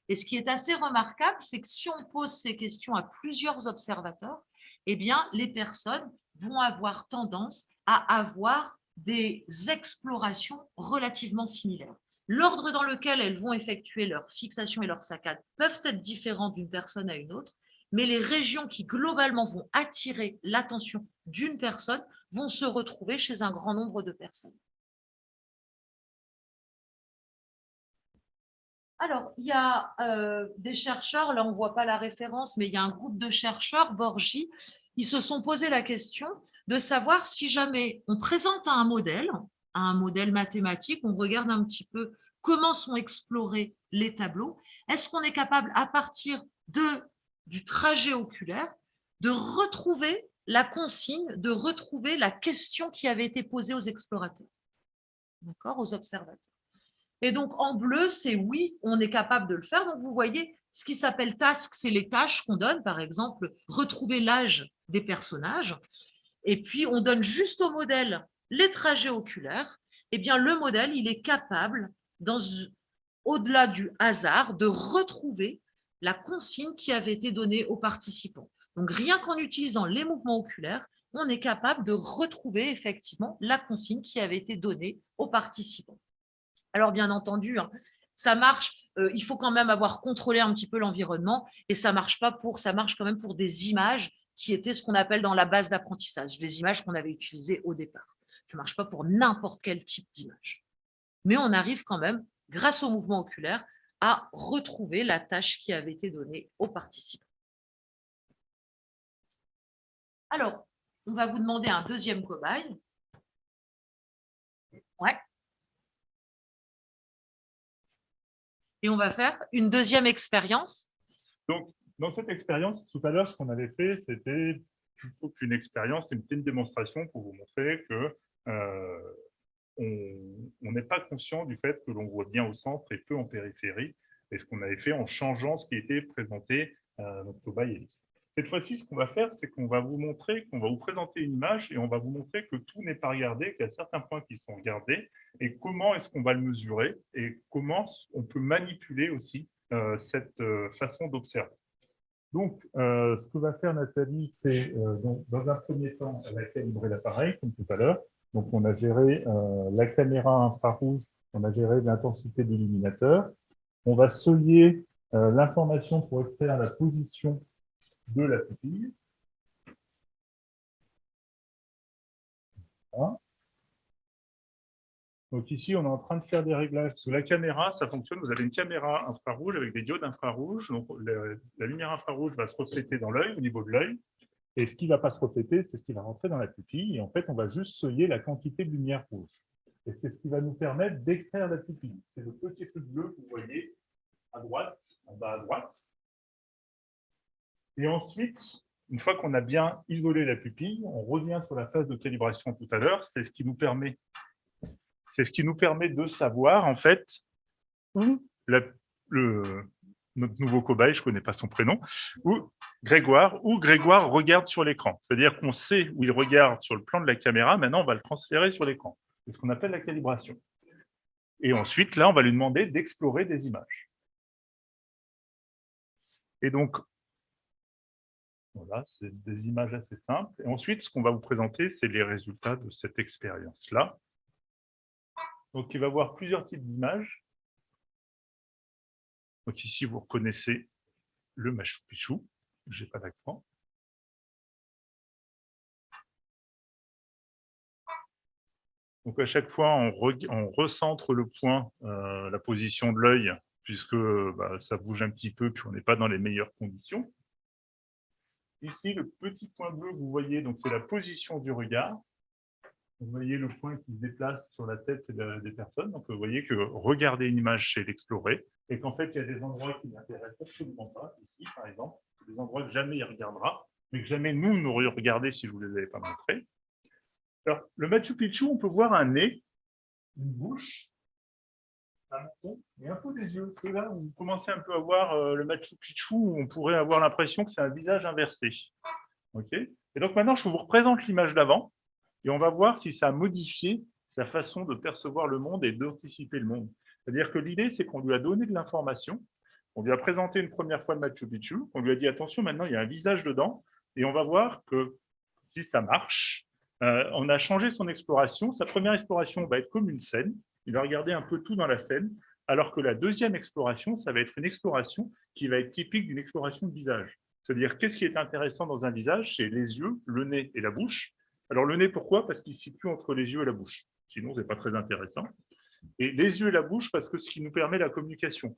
Et ce qui est assez remarquable, c'est que si on pose ces questions à plusieurs observateurs, eh bien, les personnes vont avoir tendance à avoir des explorations relativement similaires. L'ordre dans lequel elles vont effectuer leur fixation et leur saccade peuvent être différents d'une personne à une autre, mais les régions qui globalement vont attirer l'attention d'une personne vont se retrouver chez un grand nombre de personnes. Alors, il y a des chercheurs, là on ne voit pas la référence, mais il y a un groupe de chercheurs, Borgi, ils se sont posé la question de savoir si jamais on présente un modèle mathématique, on regarde un petit peu comment sont explorés les tableaux, est-ce qu'on est capable, à partir du trajet oculaire, de retrouver la consigne, de retrouver la question qui avait été posée aux explorateurs, d'accord, aux observateurs. Et donc, en bleu, c'est oui, on est capable de le faire. Donc, vous voyez, ce qui s'appelle task, c'est les tâches qu'on donne. Par exemple, retrouver l'âge des personnages. Et puis, on donne juste au modèle les trajets oculaires. Eh bien, le modèle, il est capable, au-delà du hasard, de retrouver la consigne qui avait été donnée aux participants. Donc, rien qu'en utilisant les mouvements oculaires, on est capable de retrouver effectivement la consigne qui avait été donnée aux participants. Alors, bien entendu, ça marche, il faut quand même avoir contrôlé un petit peu l'environnement et ça marche quand même pour des images qui étaient ce qu'on appelle dans la base d'apprentissage, des images qu'on avait utilisées au départ. Ça ne marche pas pour n'importe quel type d'image. Mais on arrive quand même, grâce au mouvement oculaire, à retrouver la tâche qui avait été donnée aux participants. Alors, on va vous demander un deuxième cobaye. Ouais. Et on va faire une deuxième expérience. Donc, dans cette expérience, tout à l'heure, ce qu'on avait fait, c'était plutôt qu'une expérience, c'était une démonstration pour vous montrer que on n'est pas conscient du fait que l'on voit bien au centre et peu en périphérie, et ce qu'on avait fait en changeant ce qui était présenté notre cobaye hélice. Cette fois-ci, ce qu'on va faire, c'est qu'on va vous montrer, qu'on va vous présenter une image et on va vous montrer que tout n'est pas regardé, qu'il y a certains points qui sont regardés et comment est-ce qu'on va le mesurer et comment on peut manipuler aussi cette façon d'observer. Donc, ce que va faire Nathalie, c'est dans un premier temps, elle va calibrer l'appareil, comme tout à l'heure. Donc, on a géré la caméra infrarouge, on a géré l'intensité de l'illuminateur. On va seuiller l'information pour extraire la position de la pupille. Voilà. Donc ici, on est en train de faire des réglages. Parce que la caméra, ça fonctionne. Vous avez une caméra infrarouge avec des diodes infrarouges. Donc la lumière infrarouge va se refléter dans l'œil, au niveau de l'œil. Et ce qui ne va pas se refléter, c'est ce qui va rentrer dans la pupille. Et en fait, on va juste seuiller la quantité de lumière rouge. Et c'est ce qui va nous permettre d'extraire la pupille. C'est le petit truc bleu que vous voyez à droite, en bas à droite. Et ensuite, une fois qu'on a bien isolé la pupille, on revient sur la phase de calibration tout à l'heure. C'est ce qui nous permet de savoir, en fait, où notre nouveau cobaye, je ne connais pas son prénom, où Grégoire regarde sur l'écran. C'est-à-dire qu'on sait où il regarde sur le plan de la caméra, maintenant on va le transférer sur l'écran. C'est ce qu'on appelle la calibration. Et ensuite, là, on va lui demander d'explorer des images. Et donc, voilà, c'est des images assez simples. Et ensuite, ce qu'on va vous présenter, c'est les résultats de cette expérience-là. Donc, il va y avoir plusieurs types d'images. Donc ici, vous reconnaissez le Machu Picchu. Je n'ai pas d'accent. Donc à chaque fois, on recentre le point, la position de l'œil, puisque ça bouge un petit peu, puis on n'est pas dans les meilleures conditions. Ici, le petit point bleu que vous voyez, c'est la position du regard. Vous voyez le point qui se déplace sur la tête des personnes. Donc vous voyez que regarder une image, c'est l'explorer. Et qu'en fait, il y a des endroits qui n'intéressent absolument pas. Ici, par exemple, des endroits que jamais il regardera, mais que jamais nous n'aurions regardé si je ne vous les avais pas montrés. Alors, le Machu Picchu, on peut voir un nez, une bouche, un menton et un peu des yeux. Parce que là, vous commencez un peu à voir le Machu Picchu, où on pourrait avoir l'impression que c'est un visage inversé. Okay. Et donc maintenant, je vous représente l'image d'avant, et on va voir si ça a modifié sa façon de percevoir le monde et d'anticiper le monde. C'est-à-dire que l'idée, c'est qu'on lui a donné de l'information, on lui a présenté une première fois le Machu Picchu, on lui a dit « attention, maintenant, il y a un visage dedans », et on va voir que si ça marche, on a changé son exploration. Sa première exploration va être comme une scène, il va regarder un peu tout dans la scène, alors que la deuxième exploration, ça va être une exploration qui va être typique d'une exploration de visage. C'est-à-dire, qu'est-ce qui est intéressant dans un visage? C'est les yeux, le nez et la bouche. Alors, le nez, pourquoi? Parce qu'il se situe entre les yeux et la bouche. Sinon, ce n'est pas très intéressant. Et les yeux et la bouche, parce que ce qui nous permet la communication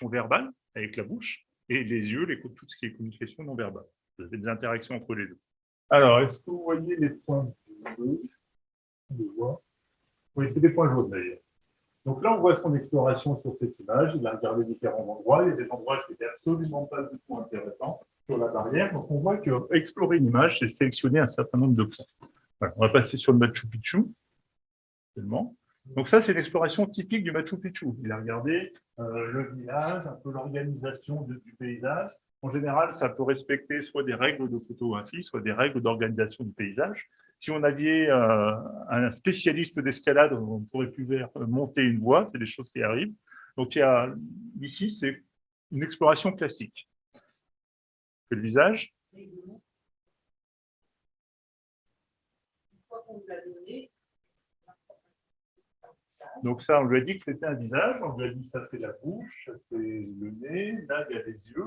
verbale avec la bouche, et les yeux, tout ce qui est communication non verbale. Vous avez des interactions entre les deux. Alors, est-ce que vous voyez les points bleus? Oui, c'est des points jaunes d'ailleurs. Donc là, on voit son exploration sur cette image. Il a regardé différents endroits. Il y a des endroits qui n'étaient absolument pas du tout intéressants sur la barrière. Donc, on voit qu'explorer une image, c'est sélectionner un certain nombre de points. Voilà, on va passer sur le Machu Picchu. Donc ça, c'est l'exploration typique du Machu Picchu. Il a regardé le village, un peu l'organisation du paysage. En général, ça peut respecter soit des règles de photographie, soit des règles d'organisation du paysage. Si on avait un spécialiste d'escalade, on pourrait plus monter une voie, c'est des choses qui arrivent. Donc ici, c'est une exploration classique. Le visage. Donc ça, on lui a dit que c'était un visage, on lui a dit ça c'est la bouche, c'est le nez, là il y a les yeux.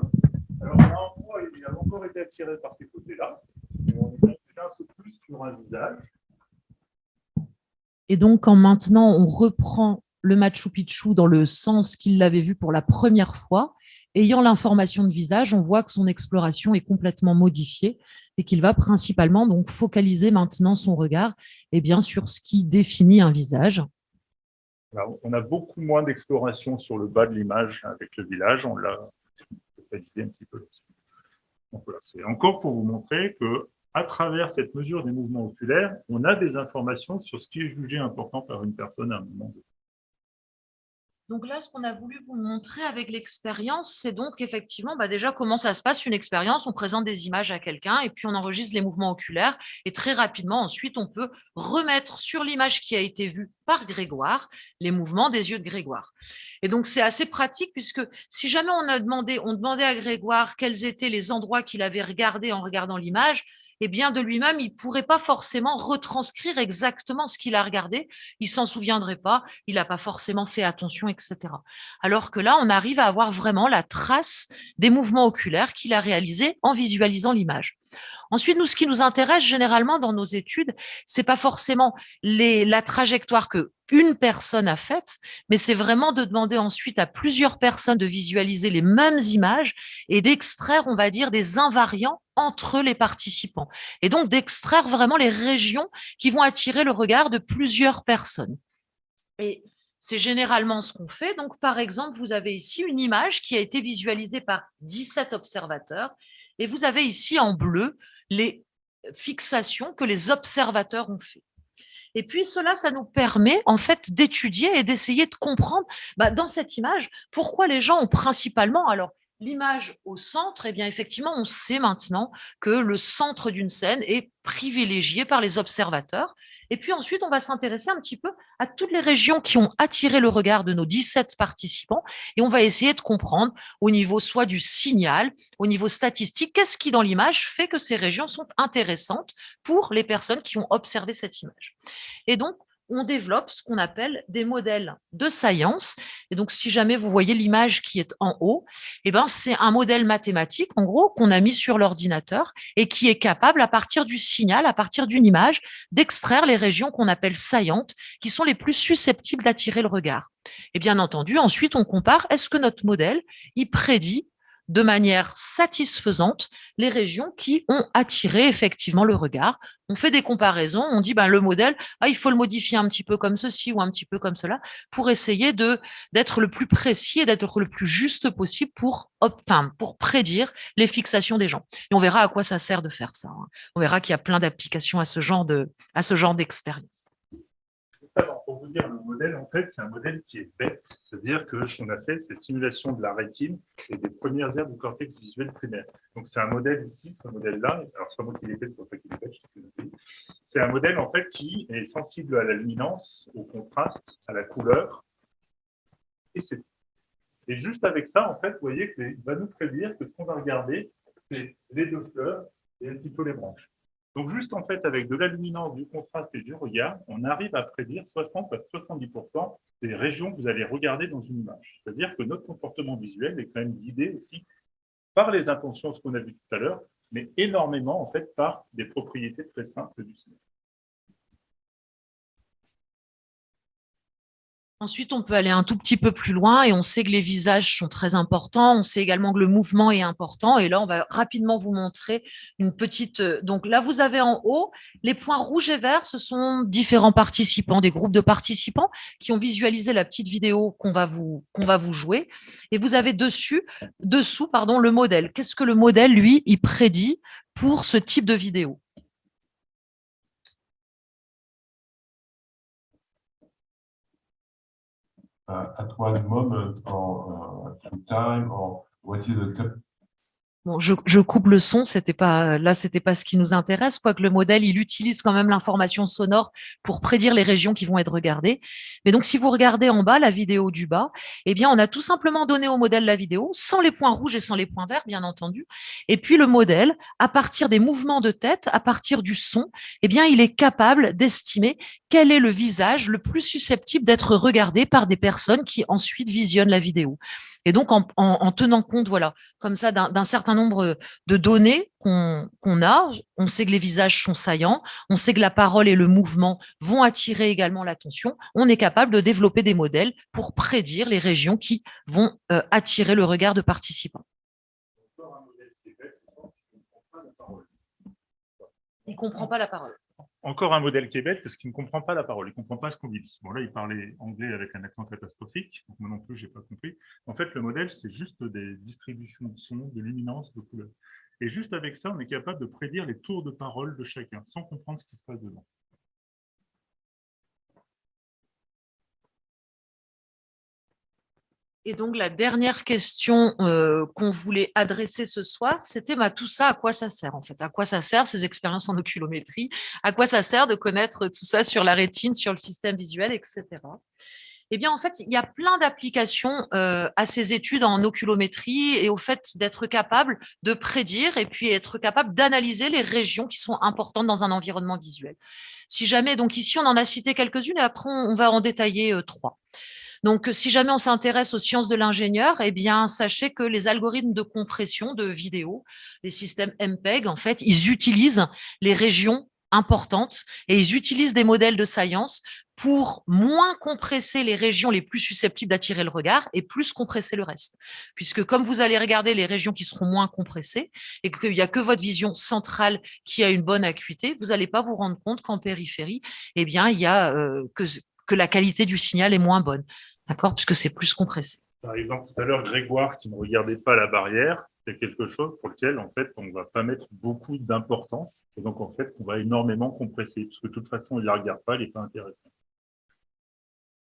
Alors là, il a encore été attiré par ces côtés-là, et on est déjà un peu plus sur un visage. Et donc, quand maintenant on reprend le Machu Picchu dans le sens qu'il l'avait vu pour la première fois, ayant l'information de visage, on voit que son exploration est complètement modifiée et qu'il va principalement donc focaliser maintenant son regard sur ce qui définit un visage. Alors, on a beaucoup moins d'exploration sur le bas de l'image avec le village, on l'a focalisé un petit peu là-dessus. Donc voilà, c'est encore pour vous montrer qu'à travers cette mesure des mouvements oculaires, on a des informations sur ce qui est jugé important par une personne à un moment donné. Donc là, ce qu'on a voulu vous montrer avec l'expérience, c'est donc effectivement déjà comment ça se passe une expérience. On présente des images à quelqu'un et puis on enregistre les mouvements oculaires. Et très rapidement, ensuite, on peut remettre sur l'image qui a été vue par Grégoire les mouvements des yeux de Grégoire. Et donc, c'est assez pratique puisque si jamais on demandait à Grégoire quels étaient les endroits qu'il avait regardés en regardant l'image, de lui-même, il ne pourrait pas forcément retranscrire exactement ce qu'il a regardé. Il ne s'en souviendrait pas, il n'a pas forcément fait attention, etc. Alors que là, on arrive à avoir vraiment la trace des mouvements oculaires qu'il a réalisés en visualisant l'image. Ensuite, nous, ce qui nous intéresse généralement dans nos études, ce n'est pas forcément la trajectoire que une personne a faites, mais c'est vraiment de demander ensuite à plusieurs personnes de visualiser les mêmes images et d'extraire, on va dire, des invariants entre les participants. Et donc d'extraire vraiment les régions qui vont attirer le regard de plusieurs personnes. Et c'est généralement ce qu'on fait. Donc, par exemple, vous avez ici une image qui a été visualisée par 17 observateurs et vous avez ici en bleu les fixations que les observateurs ont fait. Et puis cela, ça nous permet en fait d'étudier et d'essayer de comprendre dans cette image pourquoi les gens ont principalement, alors l'image au centre, eh bien effectivement, on sait maintenant que le centre d'une scène est privilégié par les observateurs. Et puis ensuite, on va s'intéresser un petit peu à toutes les régions qui ont attiré le regard de nos 17 participants et on va essayer de comprendre au niveau soit du signal, au niveau statistique, qu'est-ce qui dans l'image fait que ces régions sont intéressantes pour les personnes qui ont observé cette image. Et donc, on développe ce qu'on appelle des modèles de science. Et donc, si jamais vous voyez l'image qui est en haut, eh ben, c'est un modèle mathématique, en gros, qu'on a mis sur l'ordinateur et qui est capable, à partir du signal, à partir d'une image, d'extraire les régions qu'on appelle saillantes, qui sont les plus susceptibles d'attirer le regard. Et bien entendu, ensuite, on compare, est-ce que notre modèle, il prédit de manière satisfaisante les régions qui ont attiré effectivement le regard. On fait des comparaisons, on dit le modèle, il faut le modifier un petit peu comme ceci ou un petit peu comme cela pour essayer d'être le plus précis et d'être le plus juste possible pour prédire les fixations des gens. Et on verra à quoi ça sert de faire ça. On verra qu'il y a plein d'applications à ce genre d'expérience. Alors, pour vous dire, le modèle, en fait, c'est un modèle qui est bête. C'est-à-dire que ce qu'on a fait, c'est simulation de la rétine et des premières aires du cortex visuel primaire. Donc, c'est un modèle ici, ce modèle-là. Alors, c'est pas moi qui l'ai fait, c'est pour ça qu'il est bête. C'est un modèle, en fait, qui est sensible à la luminance, au contraste, à la couleur. Et juste avec ça, en fait, vous voyez qu'il va nous prédire que ce qu'on va regarder, c'est les deux fleurs et un petit peu les branches. Donc, juste en fait, avec de la luminance, du contraste et du regard, on arrive à prédire 60 à 70% des régions que vous allez regarder dans une image. C'est-à-dire que notre comportement visuel est quand même guidé aussi par les intentions, ce qu'on a vu tout à l'heure, mais énormément en fait par des propriétés très simples du cinéma. Ensuite, on peut aller un tout petit peu plus loin et on sait que les visages sont très importants. On sait également que le mouvement est important. Et là, on va rapidement vous montrer une petite… Donc là, vous avez en haut, les points rouges et verts, ce sont différents participants, des groupes de participants qui ont visualisé la petite vidéo qu'on va vous jouer. Et vous avez dessous, le modèle. Qu'est-ce que le modèle, lui, il prédit pour ce type de vidéo ? At one moment or at time, or what is the… Bon, je coupe le son, c'était pas ce qui nous intéresse, quoique le modèle, il utilise quand même l'information sonore pour prédire les régions qui vont être regardées. Mais donc, si vous regardez en bas, la vidéo du bas, eh bien, on a tout simplement donné au modèle la vidéo, sans les points rouges et sans les points verts, bien entendu. Et puis, le modèle, à partir des mouvements de tête, à partir du son, eh bien, il est capable d'estimer quel est le visage le plus susceptible d'être regardé par des personnes qui ensuite visionnent la vidéo. Et donc, en tenant compte, voilà, comme ça, d'un certain nombre de données qu'on a, on sait que les visages sont saillants, on sait que la parole et le mouvement vont attirer également l'attention, on est capable de développer des modèles pour prédire les régions qui vont attirer le regard de participants. Il ne comprend pas la parole. Encore un modèle qui est bête parce qu'il ne comprend pas la parole, il ne comprend pas ce qu'on dit. Bon, là, il parlait anglais avec un accent catastrophique, donc moi non plus, je n'ai pas compris. En fait, le modèle, c'est juste des distributions de son, de luminance, de couleurs. Et juste avec ça, on est capable de prédire les tours de parole de chacun, sans comprendre ce qui se passe dedans. Et donc, la dernière question qu'on voulait adresser ce soir, c'était tout ça, à quoi ça sert en fait? À quoi ça sert ces expériences en oculométrie? À quoi ça sert de connaître tout ça sur la rétine, sur le système visuel, etc. Eh bien, en fait, il y a plein d'applications à ces études en oculométrie et au fait d'être capable de prédire et puis être capable d'analyser les régions qui sont importantes dans un environnement visuel. Si jamais, donc ici, on en a cité quelques-unes et après, on va en détailler 3. Donc, si jamais on s'intéresse aux sciences de l'ingénieur, eh bien, sachez que les algorithmes de compression de vidéo, les systèmes MPEG, en fait, ils utilisent les régions importantes et ils utilisent des modèles de science pour moins compresser les régions les plus susceptibles d'attirer le regard et plus compresser le reste. Puisque comme vous allez regarder les régions qui seront moins compressées et qu'il n'y a que votre vision centrale qui a une bonne acuité, vous n'allez pas vous rendre compte qu'en périphérie, eh bien, il y a que la qualité du signal est moins bonne, d'accord, puisque c'est plus compressé. Par exemple, tout à l'heure, Grégoire, qui ne regardait pas la barrière, c'est quelque chose pour lequel, en fait, on ne va pas mettre beaucoup d'importance. Et donc, en fait, on va énormément compresser, parce que de toute façon, il ne la regarde pas, il n'est pas intéressant.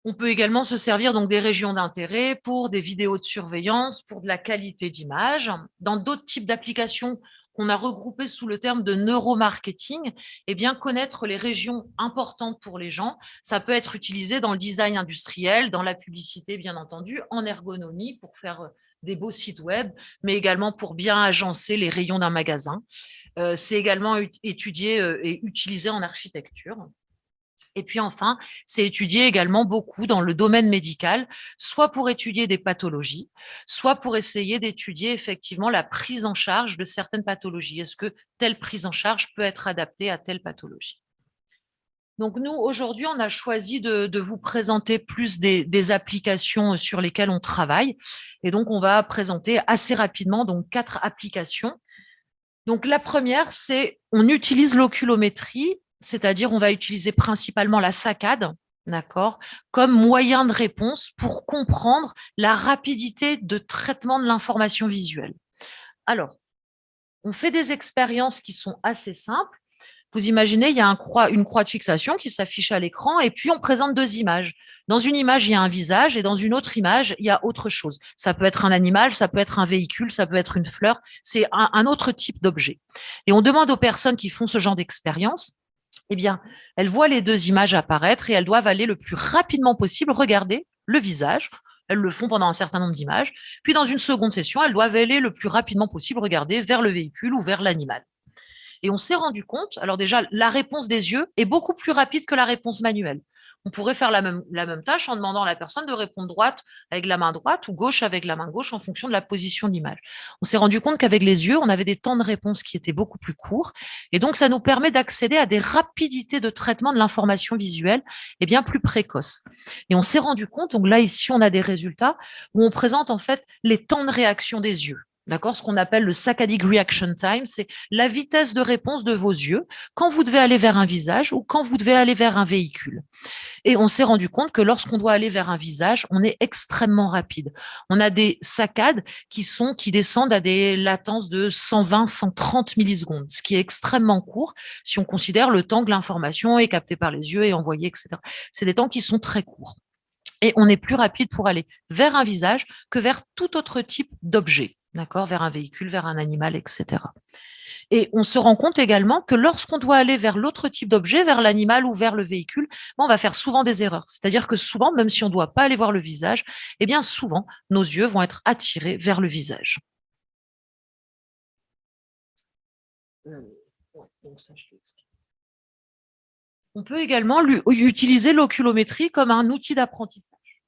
On peut également se servir donc des régions d'intérêt pour des vidéos de surveillance, pour de la qualité d'image. Dans d'autres types d'applications qu'on a regroupées sous le terme de neuromarketing, eh bien, connaître les régions importantes pour les gens, ça peut être utilisé dans le design industriel, dans la publicité, bien entendu, en ergonomie pour faire des beaux sites web, mais également pour bien agencer les rayons d'un magasin. C'est également étudié et utilisé en architecture. Et puis enfin, c'est étudié également beaucoup dans le domaine médical, soit pour étudier des pathologies, soit pour essayer d'étudier effectivement la prise en charge de certaines pathologies. Est-ce que telle prise en charge peut être adaptée à telle pathologie? Donc nous, aujourd'hui, on a choisi de vous présenter plus des applications sur lesquelles on travaille. Et donc, on va présenter assez rapidement donc 4 applications. Donc la première, c'est on utilise l'oculométrie, c'est-à-dire on va utiliser principalement la saccade, d'accord, comme moyen de réponse pour comprendre la rapidité de traitement de l'information visuelle. Alors, on fait des expériences qui sont assez simples. Vous imaginez, il y a une croix de fixation qui s'affiche à l'écran et puis on présente 2 images. Dans une image, il y a un visage et dans une autre image, il y a autre chose. Ça peut être un animal, ça peut être un véhicule, ça peut être une fleur. C'est un autre type d'objet. Et on demande aux personnes qui font ce genre d'expérience, eh bien, elles voient les 2 images apparaître et elles doivent aller le plus rapidement possible regarder le visage. Elles le font pendant un certain nombre d'images. Puis dans une seconde session, elles doivent aller le plus rapidement possible regarder vers le véhicule ou vers l'animal. Et on s'est rendu compte, alors déjà, la réponse des yeux est beaucoup plus rapide que la réponse manuelle. On pourrait faire la même tâche en demandant à la personne de répondre droite avec la main droite ou gauche avec la main gauche en fonction de la position de l'image. On s'est rendu compte qu'avec les yeux, on avait des temps de réponse qui étaient beaucoup plus courts. Et donc, ça nous permet d'accéder à des rapidités de traitement de l'information visuelle et bien plus précoces. Et on s'est rendu compte, donc là, ici, on a des résultats où on présente en fait les temps de réaction des yeux. D'accord, ce qu'on appelle le saccadic reaction time, c'est la vitesse de réponse de vos yeux quand vous devez aller vers un visage ou quand vous devez aller vers un véhicule. Et on s'est rendu compte que lorsqu'on doit aller vers un visage, on est extrêmement rapide. On a des saccades qui descendent à des latences de 120, 130 millisecondes, ce qui est extrêmement court si on considère le temps que l'information est captée par les yeux et envoyée, etc. C'est des temps qui sont très courts. Et on est plus rapide pour aller vers un visage que vers tout autre type d'objet. D'accord, vers un véhicule, vers un animal, etc. Et on se rend compte également que lorsqu'on doit aller vers l'autre type d'objet, vers l'animal ou vers le véhicule, on va faire souvent des erreurs. C'est-à-dire que souvent, même si on ne doit pas aller voir le visage, eh bien souvent, nos yeux vont être attirés vers le visage. On peut également utiliser l'oculométrie comme un outil d'apprentissage.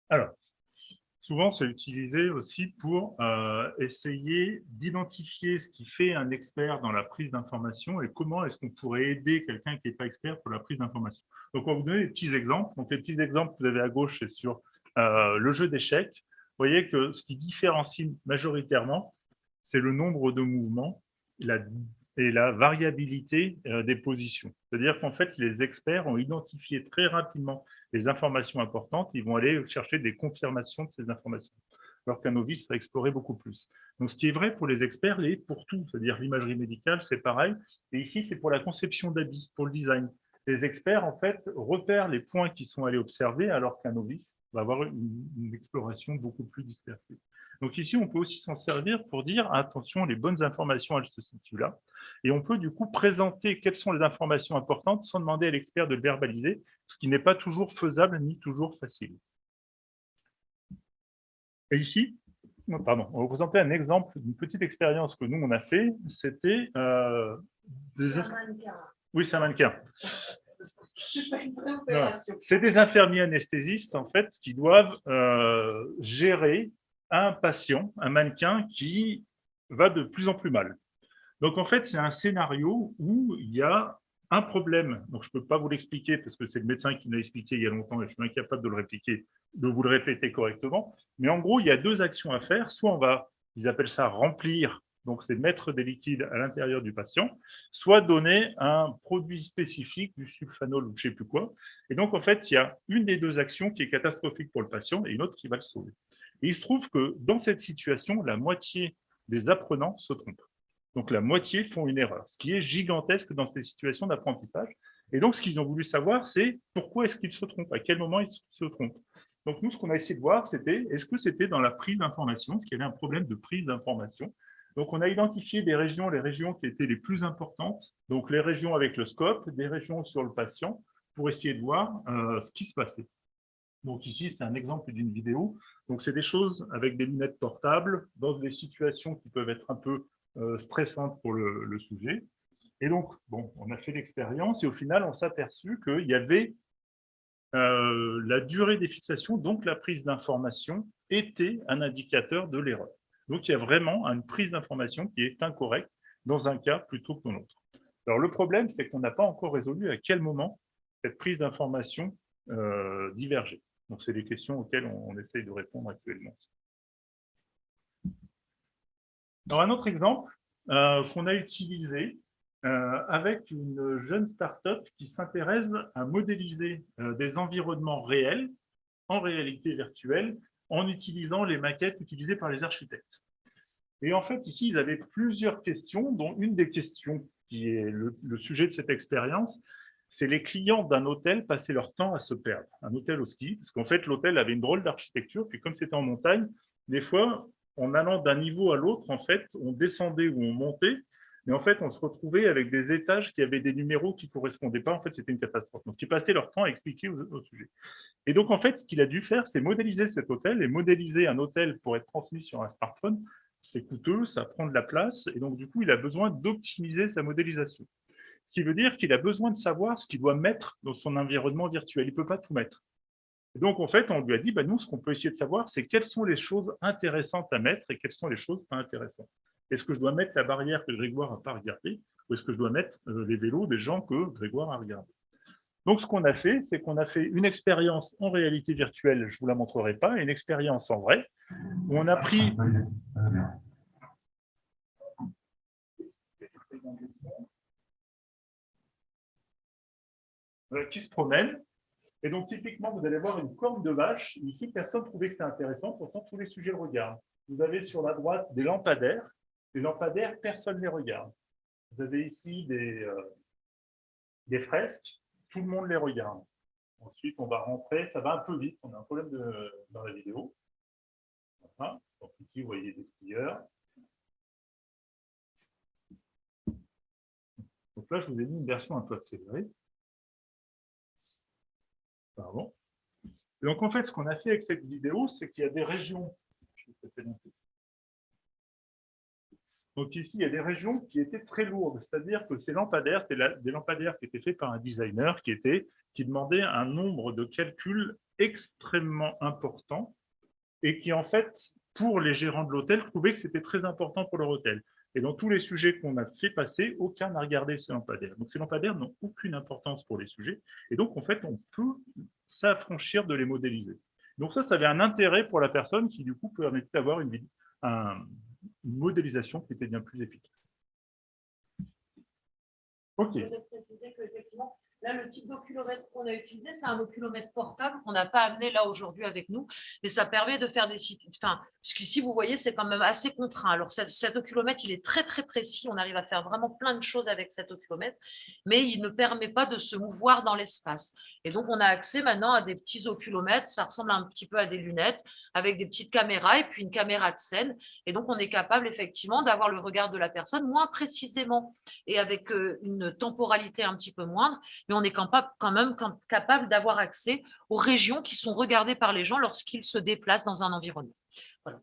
Alors, souvent, c'est utilisé aussi pour essayer d'identifier ce qui fait un expert dans la prise d'information et comment est-ce qu'on pourrait aider quelqu'un qui n'est pas expert pour la prise d'information. Donc, on va vous donner des petits exemples. Donc, les petits exemples que vous avez à gauche, c'est sur le jeu d'échecs. Vous voyez que ce qui différencie majoritairement, c'est le nombre de mouvements et la variabilité des positions. C'est-à-dire qu'en fait, les experts ont identifié très rapidement les informations importantes, ils vont aller chercher des confirmations de ces informations, alors qu'un novice va explorer beaucoup plus. Donc, ce qui est vrai pour les experts et pour tout, c'est-à-dire l'imagerie médicale, c'est pareil. Et ici, c'est pour la conception d'habits, pour le design. Les experts, en fait, repèrent les points qui sont allés observer, alors qu'un novice va avoir une exploration beaucoup plus dispersée. Donc ici, on peut aussi s'en servir pour dire, attention, les bonnes informations, elles se situent là. Et on peut du coup présenter quelles sont les informations importantes sans demander à l'expert de le verbaliser, ce qui n'est pas toujours faisable ni toujours facile. Et ici, pardon, on va vous présenter un exemple d'une petite expérience que nous, on a fait. C'était… Oui, c'est un mannequin. C'est des infirmiers anesthésistes, en fait, qui doivent gérer un patient, un mannequin qui va de plus en plus mal. Donc, en fait, c'est un scénario où il y a un problème, donc je ne peux pas vous l'expliquer parce que c'est le médecin qui me l'a expliqué il y a longtemps et je suis incapable de le répliquer, de vous le répéter correctement. Mais en gros, il y a deux actions à faire. Soit on va, ils appellent ça remplir, donc c'est mettre des liquides à l'intérieur du patient, soit donner un produit spécifique, du sulfanol ou je ne sais plus quoi. Et donc, en fait, il y a une des deux actions qui est catastrophique pour le patient et une autre qui va le sauver. Et il se trouve que dans cette situation, la moitié des apprenants se trompent. Donc, la moitié font une erreur, ce qui est gigantesque dans ces situations d'apprentissage. Et donc, ce qu'ils ont voulu savoir, c'est pourquoi est-ce qu'ils se trompent, à quel moment ils se trompent. Donc, nous, ce qu'on a essayé de voir, c'était est-ce que c'était dans la prise d'information, est-ce qu'il y avait un problème de prise d'information. Donc, on a identifié les régions qui étaient les plus importantes, donc les régions avec le scope, des régions sur le patient, pour essayer de voir ce qui se passait. Donc, ici, c'est un exemple d'une vidéo. Donc, c'est des choses avec des lunettes portables, dans des situations qui peuvent être un peu stressante pour le sujet. Et donc, bon, on a fait l'expérience et au final, on s'est aperçu qu'il y avait la durée des fixations, donc la prise d'information, était un indicateur de l'erreur. Donc, il y a vraiment une prise d'information qui est incorrecte dans un cas plutôt que dans l'autre. Alors, le problème, c'est qu'on n'a pas encore résolu à quel moment cette prise d'information divergeait. Donc, c'est des questions auxquelles on essaye de répondre actuellement. Alors, un autre exemple qu'on a utilisé avec une jeune start-up qui s'intéresse à modéliser des environnements réels en réalité virtuelle en utilisant les maquettes utilisées par les architectes. Et en fait, ici, ils avaient plusieurs questions, dont une des questions qui est le sujet de cette expérience, c'est les clients d'un hôtel passaient leur temps à se perdre. Un hôtel au ski, parce qu'en fait, l'hôtel avait une drôle d'architecture, puis comme c'était en montagne, des fois, en allant d'un niveau à l'autre, en fait, on descendait ou on montait, mais en fait, on se retrouvait avec des étages qui avaient des numéros qui ne correspondaient pas. En fait, c'était une catastrophe. Donc, ils passaient leur temps à expliquer au sujet. Et donc, en fait, ce qu'il a dû faire, c'est modéliser cet hôtel. Et modéliser un hôtel pour être transmis sur un smartphone, c'est coûteux, ça prend de la place. Et donc, du coup, il a besoin d'optimiser sa modélisation. Ce qui veut dire qu'il a besoin de savoir ce qu'il doit mettre dans son environnement virtuel. Il ne peut pas tout mettre. Et donc, en fait, on lui a dit, nous, ce qu'on peut essayer de savoir, c'est quelles sont les choses intéressantes à mettre et quelles sont les choses pas intéressantes. Est-ce que je dois mettre la barrière que Grégoire n'a pas regardée ou est-ce que je dois mettre les vélos des gens que Grégoire a regardés? Donc, ce qu'on a fait, c'est qu'on a fait une expérience en réalité virtuelle, je ne vous la montrerai pas, et une expérience en vrai, où on a pris... qui se promènent. Et donc, typiquement, vous allez voir une corne de vache. Ici, personne ne trouvait que c'était intéressant, pourtant, tous les sujets le regardent. Vous avez sur la droite des lampadaires. Les lampadaires, personne ne les regarde. Vous avez ici des fresques, tout le monde les regarde. Ensuite, on va rentrer, ça va un peu vite, on a un problème dans la vidéo. Voilà. Donc ici, vous voyez des skieurs. Donc là, je vous ai mis une version un peu accélérée. Pardon. Et donc, en fait, ce qu'on a fait avec cette vidéo, c'est qu'il y a des régions. Donc ici, il y a des régions qui étaient très lourdes, c'est-à-dire que ces lampadaires, c'était des lampadaires qui étaient faits par un designer qui demandait un nombre de calculs extrêmement important et qui, en fait, pour les gérants de l'hôtel, trouvaient que c'était très important pour leur hôtel. Et dans tous les sujets qu'on a fait passer, aucun n'a regardé ces lampadaires. Donc ces lampadaires n'ont aucune importance pour les sujets. Et donc, en fait, on peut s'affranchir de les modéliser. Donc ça avait un intérêt pour la personne qui, du coup, permettait d'avoir une modélisation qui était bien plus efficace. OK. Peut-être préciser qu'effectivement, là, le type d'oculomètre qu'on a utilisé, c'est un oculomètre portable qu'on n'a pas amené là aujourd'hui avec nous, mais ça permet de faire des sites. Enfin, puisqu'ici, vous voyez, c'est quand même assez contraint. Alors, cet oculomètre, il est très, très précis. On arrive à faire vraiment plein de choses avec cet oculomètre, mais il ne permet pas de se mouvoir dans l'espace. Et donc, on a accès maintenant à des petits oculomètres. Ça ressemble un petit peu à des lunettes avec des petites caméras et puis une caméra de scène. Et donc, on est capable effectivement d'avoir le regard de la personne moins précisément et avec une temporalité un petit peu moindre, mais on est quand même capable d'avoir accès aux régions qui sont regardées par les gens lorsqu'ils se déplacent dans un environnement. Voilà.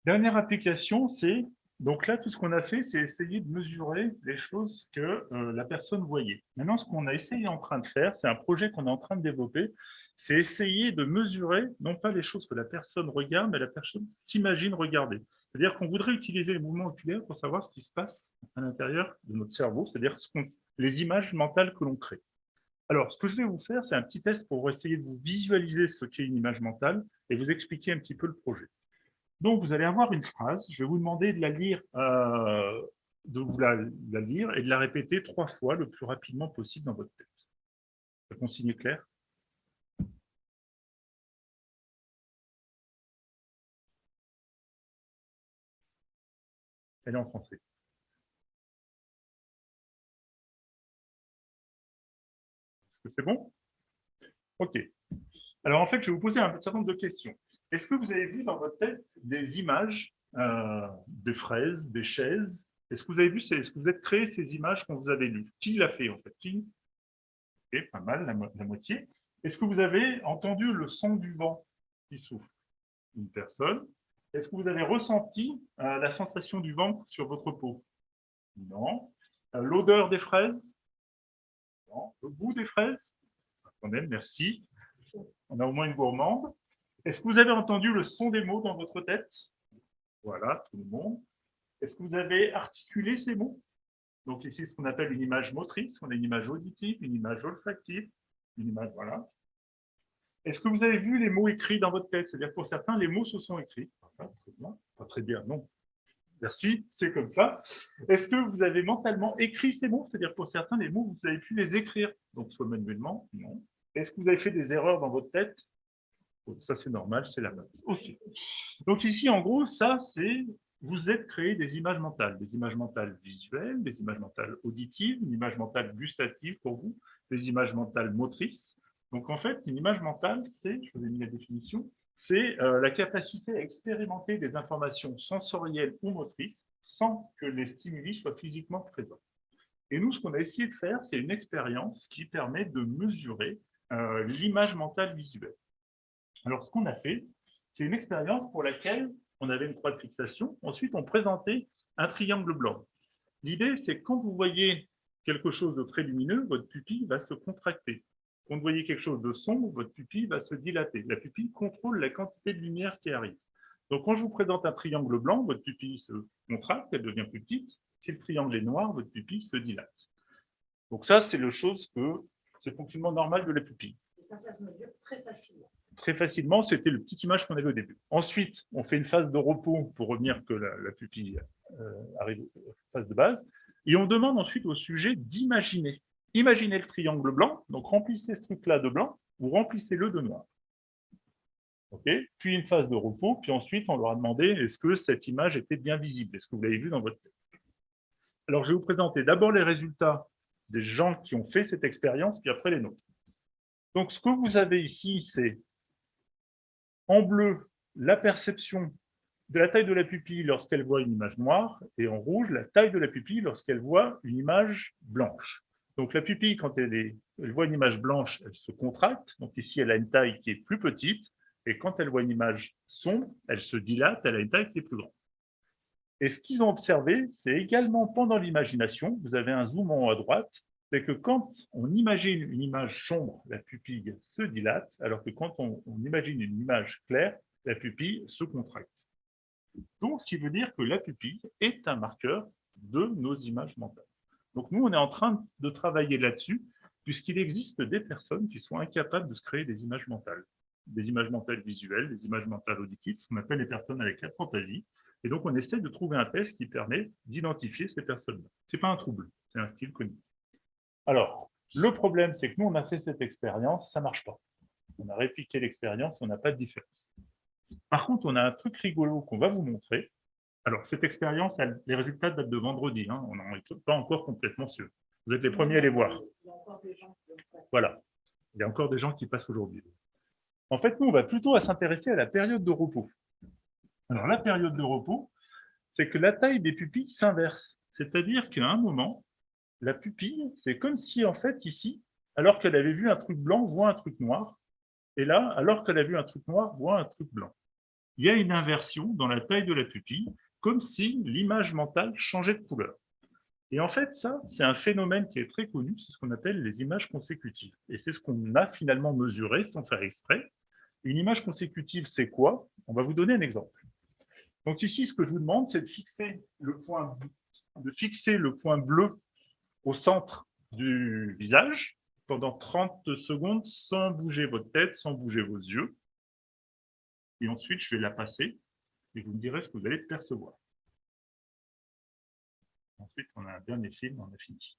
Dernière application, c'est, donc là, tout ce qu'on a fait, c'est essayer de mesurer les choses que la personne voyait. Maintenant, ce qu'on a essayé en train de faire, c'est un projet qu'on est en train de développer, c'est essayer de mesurer, non pas les choses que la personne regarde, mais la personne s'imagine regarder. C'est-à-dire qu'on voudrait utiliser les mouvements oculaires pour savoir ce qui se passe à l'intérieur de notre cerveau, c'est-à-dire les images mentales que l'on crée. Alors, ce que je vais vous faire, c'est un petit test pour essayer de vous visualiser ce qu'est une image mentale et vous expliquer un petit peu le projet. Donc, vous allez avoir une phrase, je vais vous demander de la lire, lire et de la répéter 3 fois le plus rapidement possible dans votre tête. La consigne est claire? Elle est en français. Est-ce que c'est bon? OK. Alors, en fait, je vais vous poser un certain nombre de questions. Est-ce que vous avez vu dans votre tête des images, des fraises, des chaises? Est-ce que vous avez vu, est-ce que vous avez créé ces images qu'on vous avait lues? Qui l'a fait, en fait? Qui? OK, pas mal, la moitié. Est-ce que vous avez entendu le son du vent qui souffle? Une personne. Est-ce que vous avez ressenti la sensation du vent sur votre peau? Non. L'odeur des fraises? Non. Le goût des fraises? Quand même, merci. On a au moins une gourmande. Est-ce que vous avez entendu le son des mots dans votre tête? Voilà, tout le monde. Est-ce que vous avez articulé ces mots? Donc ici, ce qu'on appelle une image motrice, on a une image auditive, une image olfactive, une image, voilà. Est-ce que vous avez vu les mots écrits dans votre tête? C'est-à-dire pour certains, les mots se sont écrits. Voilà, très bien. Pas très bien, non. Merci, c'est comme ça. Est-ce que vous avez mentalement écrit ces mots? C'est-à-dire pour certains, les mots, vous avez pu les écrire, donc soit manuellement, non. Est-ce que vous avez fait des erreurs dans votre tête? Ça, c'est normal, c'est la base. OK. Donc ici, en gros, ça, c'est vous êtes créé des images mentales visuelles, des images mentales auditives, une image mentale gustative pour vous, des images mentales motrices. Donc en fait, une image mentale, c'est, je vous ai mis la définition, c'est la capacité à expérimenter des informations sensorielles ou motrices sans que les stimuli soient physiquement présents. Et nous, ce qu'on a essayé de faire, c'est une expérience qui permet de mesurer l'image mentale visuelle. Alors, ce qu'on a fait, c'est une expérience pour laquelle on avait une croix de fixation. Ensuite, on présentait un triangle blanc. L'idée, c'est que quand vous voyez quelque chose de très lumineux, votre pupille va se contracter. Quand vous voyez quelque chose de sombre, votre pupille va se dilater. La pupille contrôle la quantité de lumière qui arrive. Donc, quand je vous présente un triangle blanc, votre pupille se contracte, elle devient plus petite. Si le triangle est noir, votre pupille se dilate. Donc ça, c'est le fonctionnement normal de la pupille. Et ça se mesure très facilement. Très facilement, c'était le petite image qu'on avait au début. Ensuite, on fait une phase de repos pour revenir que la pupille arrive à la phase de base. Et on demande ensuite au sujet d'imaginer. Imaginez le triangle blanc, donc remplissez ce truc-là de blanc ou remplissez-le de noir. Okay. Puis une phase de repos, puis ensuite on leur a demandé est-ce que cette image était bien visible? Est-ce que vous l'avez vue dans votre tête? Alors je vais vous présenter d'abord les résultats des gens qui ont fait cette expérience, puis après les nôtres. Donc ce que vous avez ici, c'est en bleu la perception de la taille de la pupille lorsqu'elle voit une image noire, et en rouge la taille de la pupille lorsqu'elle voit une image blanche. Donc la pupille, quand elle voit une image blanche, elle se contracte. Donc ici, elle a une taille qui est plus petite. Et quand elle voit une image sombre, elle se dilate, elle a une taille qui est plus grande. Et ce qu'ils ont observé, c'est également pendant l'imagination, vous avez un zoom en haut à droite, c'est que quand on imagine une image sombre, la pupille se dilate, alors que quand on imagine une image claire, la pupille se contracte. Donc, ce qui veut dire que la pupille est un marqueur de nos images mentales. Donc, nous, on est en train de travailler là-dessus, puisqu'il existe des personnes qui sont incapables de se créer des images mentales visuelles, des images mentales auditives, ce qu'on appelle les personnes avec la aphantasie. Et donc, on essaie de trouver un test qui permet d'identifier ces personnes-là. Ce n'est pas un trouble, c'est un style connu. Alors, le problème, c'est que nous, on a fait cette expérience, ça ne marche pas. On a répliqué l'expérience, on n'a pas de différence. Par contre, on a un truc rigolo qu'on va vous montrer. Alors, cette expérience, les résultats datent de vendredi. Hein, on n'en est pas encore complètement sûr. Vous êtes les premiers à les voir. Voilà. Il y a encore des gens qui passent aujourd'hui. En fait, nous, on va plutôt s'intéresser à la période de repos. Alors, la période de repos, c'est que la taille des pupilles s'inverse. C'est-à-dire qu'à un moment, la pupille, c'est comme si, en fait, ici, alors qu'elle avait vu un truc blanc, voit un truc noir. Et là, alors qu'elle a vu un truc noir, voit un truc blanc. Il y a une inversion dans la taille de la pupille, comme si l'image mentale changeait de couleur. Et en fait, ça, c'est un phénomène qui est très connu, c'est ce qu'on appelle les images consécutives. Et c'est ce qu'on a finalement mesuré sans faire exprès. Une image consécutive, c'est quoi? On va vous donner un exemple. Donc ici, ce que je vous demande, c'est de fixer le point bleu au centre du visage pendant 30 secondes sans bouger votre tête, sans bouger vos yeux. Et ensuite, je vais la passer et vous me direz ce que vous allez percevoir. Ensuite, on a un dernier film, on a fini.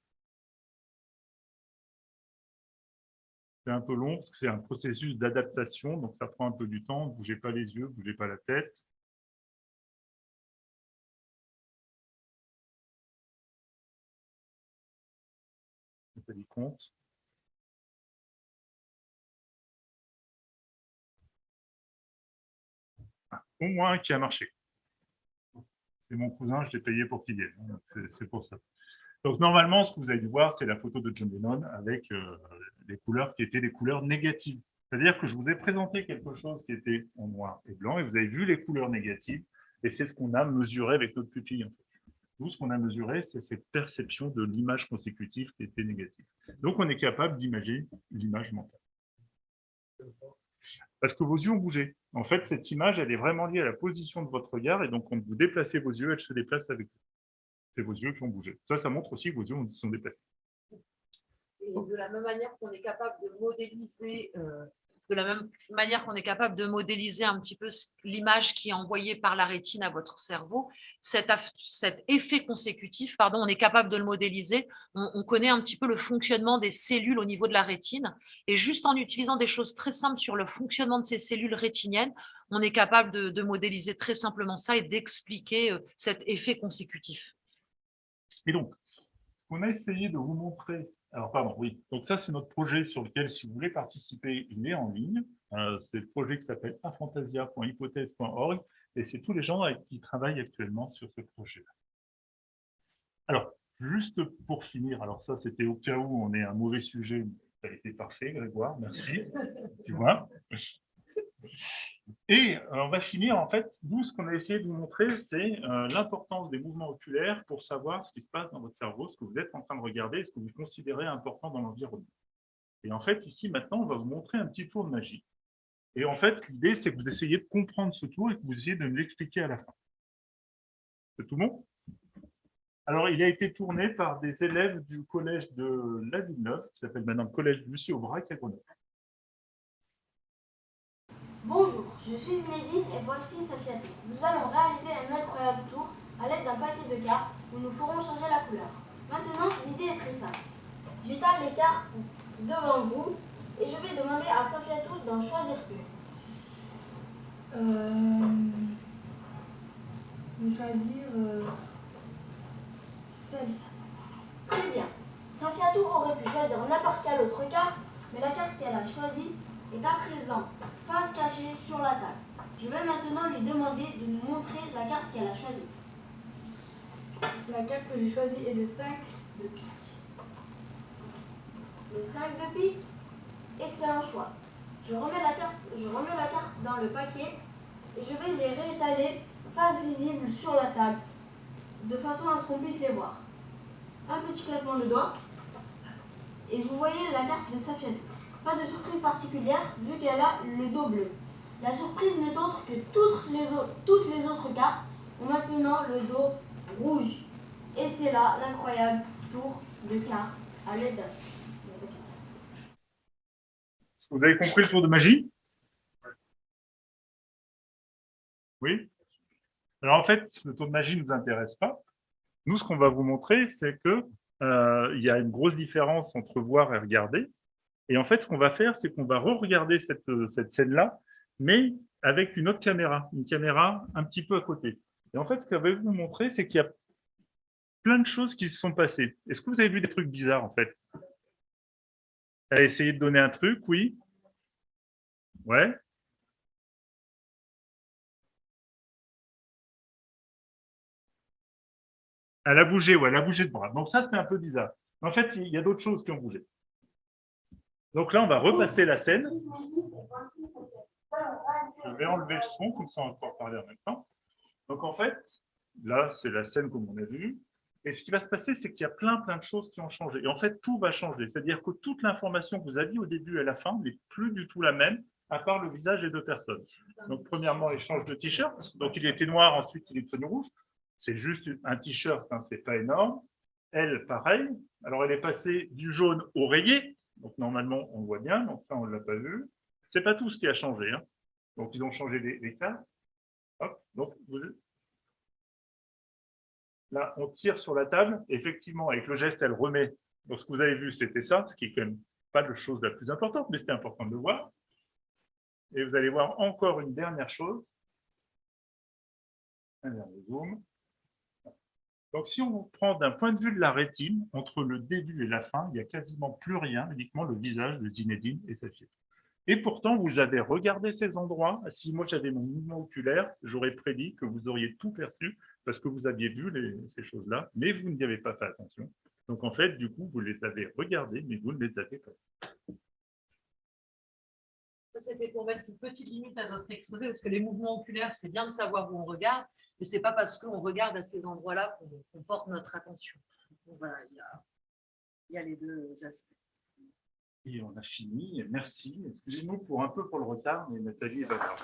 C'est un peu long parce que c'est un processus d'adaptation, donc ça prend un peu du temps. Ne bougez pas les yeux, ne bougez pas la tête. Ça dit compte. Au moins qui a marché. C'est mon cousin, je l'ai payé pour qu'il vienne. C'est pour ça. Donc normalement, ce que vous avez dû voir, c'est la photo de John Lennon avec les couleurs qui étaient des couleurs négatives. C'est-à-dire que je vous ai présenté quelque chose qui était en noir et blanc, et vous avez vu les couleurs négatives, et c'est ce qu'on a mesuré avec notre pupille. En fait. Tout ce qu'on a mesuré, c'est cette perception de l'image consécutive qui était négative. Donc on est capable d'imaginer l'image mentale. Parce que vos yeux ont bougé. En fait, cette image, elle est vraiment liée à la position de votre regard, et donc quand vous déplacez vos yeux, elle se déplace avec vous. C'est vos yeux qui ont bougé. Ça montre aussi que vos yeux sont déplacés. Et de la même manière qu'on est capable de modéliser, un petit peu l'image qui est envoyée par la rétine à votre cerveau, cet effet consécutif, on est capable de le modéliser. On connaît un petit peu le fonctionnement des cellules au niveau de la rétine, et juste en utilisant des choses très simples sur le fonctionnement de ces cellules rétiniennes, on est capable de modéliser très simplement ça et d'expliquer cet effet consécutif. Et donc, on a essayé de vous montrer. Alors, pardon, oui. Donc, ça, c'est notre projet sur lequel, si vous voulez participer, il est en ligne. C'est le projet qui s'appelle afantasia.hypothèse.org et c'est tous les gens qui travaillent actuellement sur ce projet-là. Alors, juste pour finir, alors ça, c'était au cas où on est un mauvais sujet. Ça a été parfait, Grégoire, merci. Tu vois. Et on va finir, en fait, nous, ce qu'on a essayé de vous montrer, c'est l'importance des mouvements oculaires pour savoir ce qui se passe dans votre cerveau, ce que vous êtes en train de regarder, ce que vous considérez important dans l'environnement. Et en fait, ici, maintenant, on va vous montrer un petit tour de magie. Et en fait, l'idée, c'est que vous essayez de comprendre ce tour et que vous essayez de me l'expliquer à la fin. C'est tout bon? Alors, il a été tourné par des élèves du collège de La Villeneuve, qui s'appelle maintenant le collège Lucie Aubrac à Grenoble. Bonjour, je suis Zinedine et voici Safiatou. Nous allons réaliser un incroyable tour à l'aide d'un paquet de cartes où nous ferons changer la couleur. Maintenant, l'idée est très simple. J'étale les cartes devant vous et je vais demander à Safiatou d'en choisir une. Je vais choisir celle-ci. Très bien. Safiatou aurait pu choisir n'importe quelle autre carte, mais la carte qu'elle a choisie est à présent face cachée sur la table. Je vais maintenant lui demander de nous montrer la carte qu'elle a choisie. La carte que j'ai choisie est le 5 de pique. Le 5 de pique. Excellent choix. Je remets la carte dans le paquet et je vais les réétaler face visible sur la table, de façon à ce qu'on puisse les voir. Un petit claquement de doigts et vous voyez la carte de Safiatou. Pas de surprise particulière vu qu'elle a le dos bleu. La surprise n'est autre que toutes les autres cartes ont maintenant le dos rouge. Et c'est là l'incroyable tour de cartes à l'aide de cartes. Vous avez compris le tour de magie? Oui? Alors en fait, le tour de magie ne nous intéresse pas. Nous, ce qu'on va vous montrer, c'est qu'il y a une grosse différence entre voir et regarder. Et en fait, ce qu'on va faire, c'est qu'on va re-regarder cette scène-là, mais avec une autre caméra, une caméra un petit peu à côté. Et en fait, ce que je vais vous montrer, c'est qu'il y a plein de choses qui se sont passées. Est-ce que vous avez vu des trucs bizarres, en fait? Elle a essayé de donner un truc, oui? Ouais? Elle a bougé, ouais, elle a bougé de bras. Donc ça, c'était un peu bizarre. En fait, il y a d'autres choses qui ont bougé. Donc là, on va repasser la scène. Je vais enlever le son, comme ça on va pouvoir parler en même temps. Donc en fait, là, c'est la scène comme on a vu. Et ce qui va se passer, c'est qu'il y a plein de choses qui ont changé. Et en fait, tout va changer. C'est-à-dire que toute l'information que vous aviez au début et à la fin n'est plus du tout la même à part le visage des deux personnes. Donc, premièrement, échange de t-shirt. Donc, il était noir, ensuite, il est devenu rouge. C'est juste un t-shirt, hein, c'est pas énorme. Elle, pareil. Alors, elle est passée du jaune au rayé. Donc, normalement, on voit bien. Donc, ça, on ne l'a pas vu. C'est pas tout ce qui a changé. Hein. Donc, ils ont changé les cartes. Hop. Donc, là, on tire sur la table. Effectivement, avec le geste, elle remet. Donc, ce que vous avez vu, c'était ça, ce qui est quand même pas la chose la plus importante, mais c'était important de le voir. Et vous allez voir encore une dernière chose. Un dernier zoom. Donc, si on prend d'un point de vue de la rétine, entre le début et la fin, il n'y a quasiment plus rien, uniquement le visage de Zinedine et sa fille. Et pourtant, vous avez regardé ces endroits. Si moi, j'avais mon mouvement oculaire, j'aurais prédit que vous auriez tout perçu parce que vous aviez vu ces choses-là, mais vous n'y avez pas fait attention. Donc, en fait, du coup, vous les avez regardés, mais vous ne les avez pas. C'était pour mettre une petite limite à notre exposé, parce que les mouvements oculaires, c'est bien de savoir où on regarde, mais ce n'est pas parce qu'on regarde à ces endroits-là qu'on porte notre attention. Donc voilà, il y a les deux aspects. Et on a fini. Merci. Excusez-nous pour un peu pour le retard, mais Nathalie est d'accord.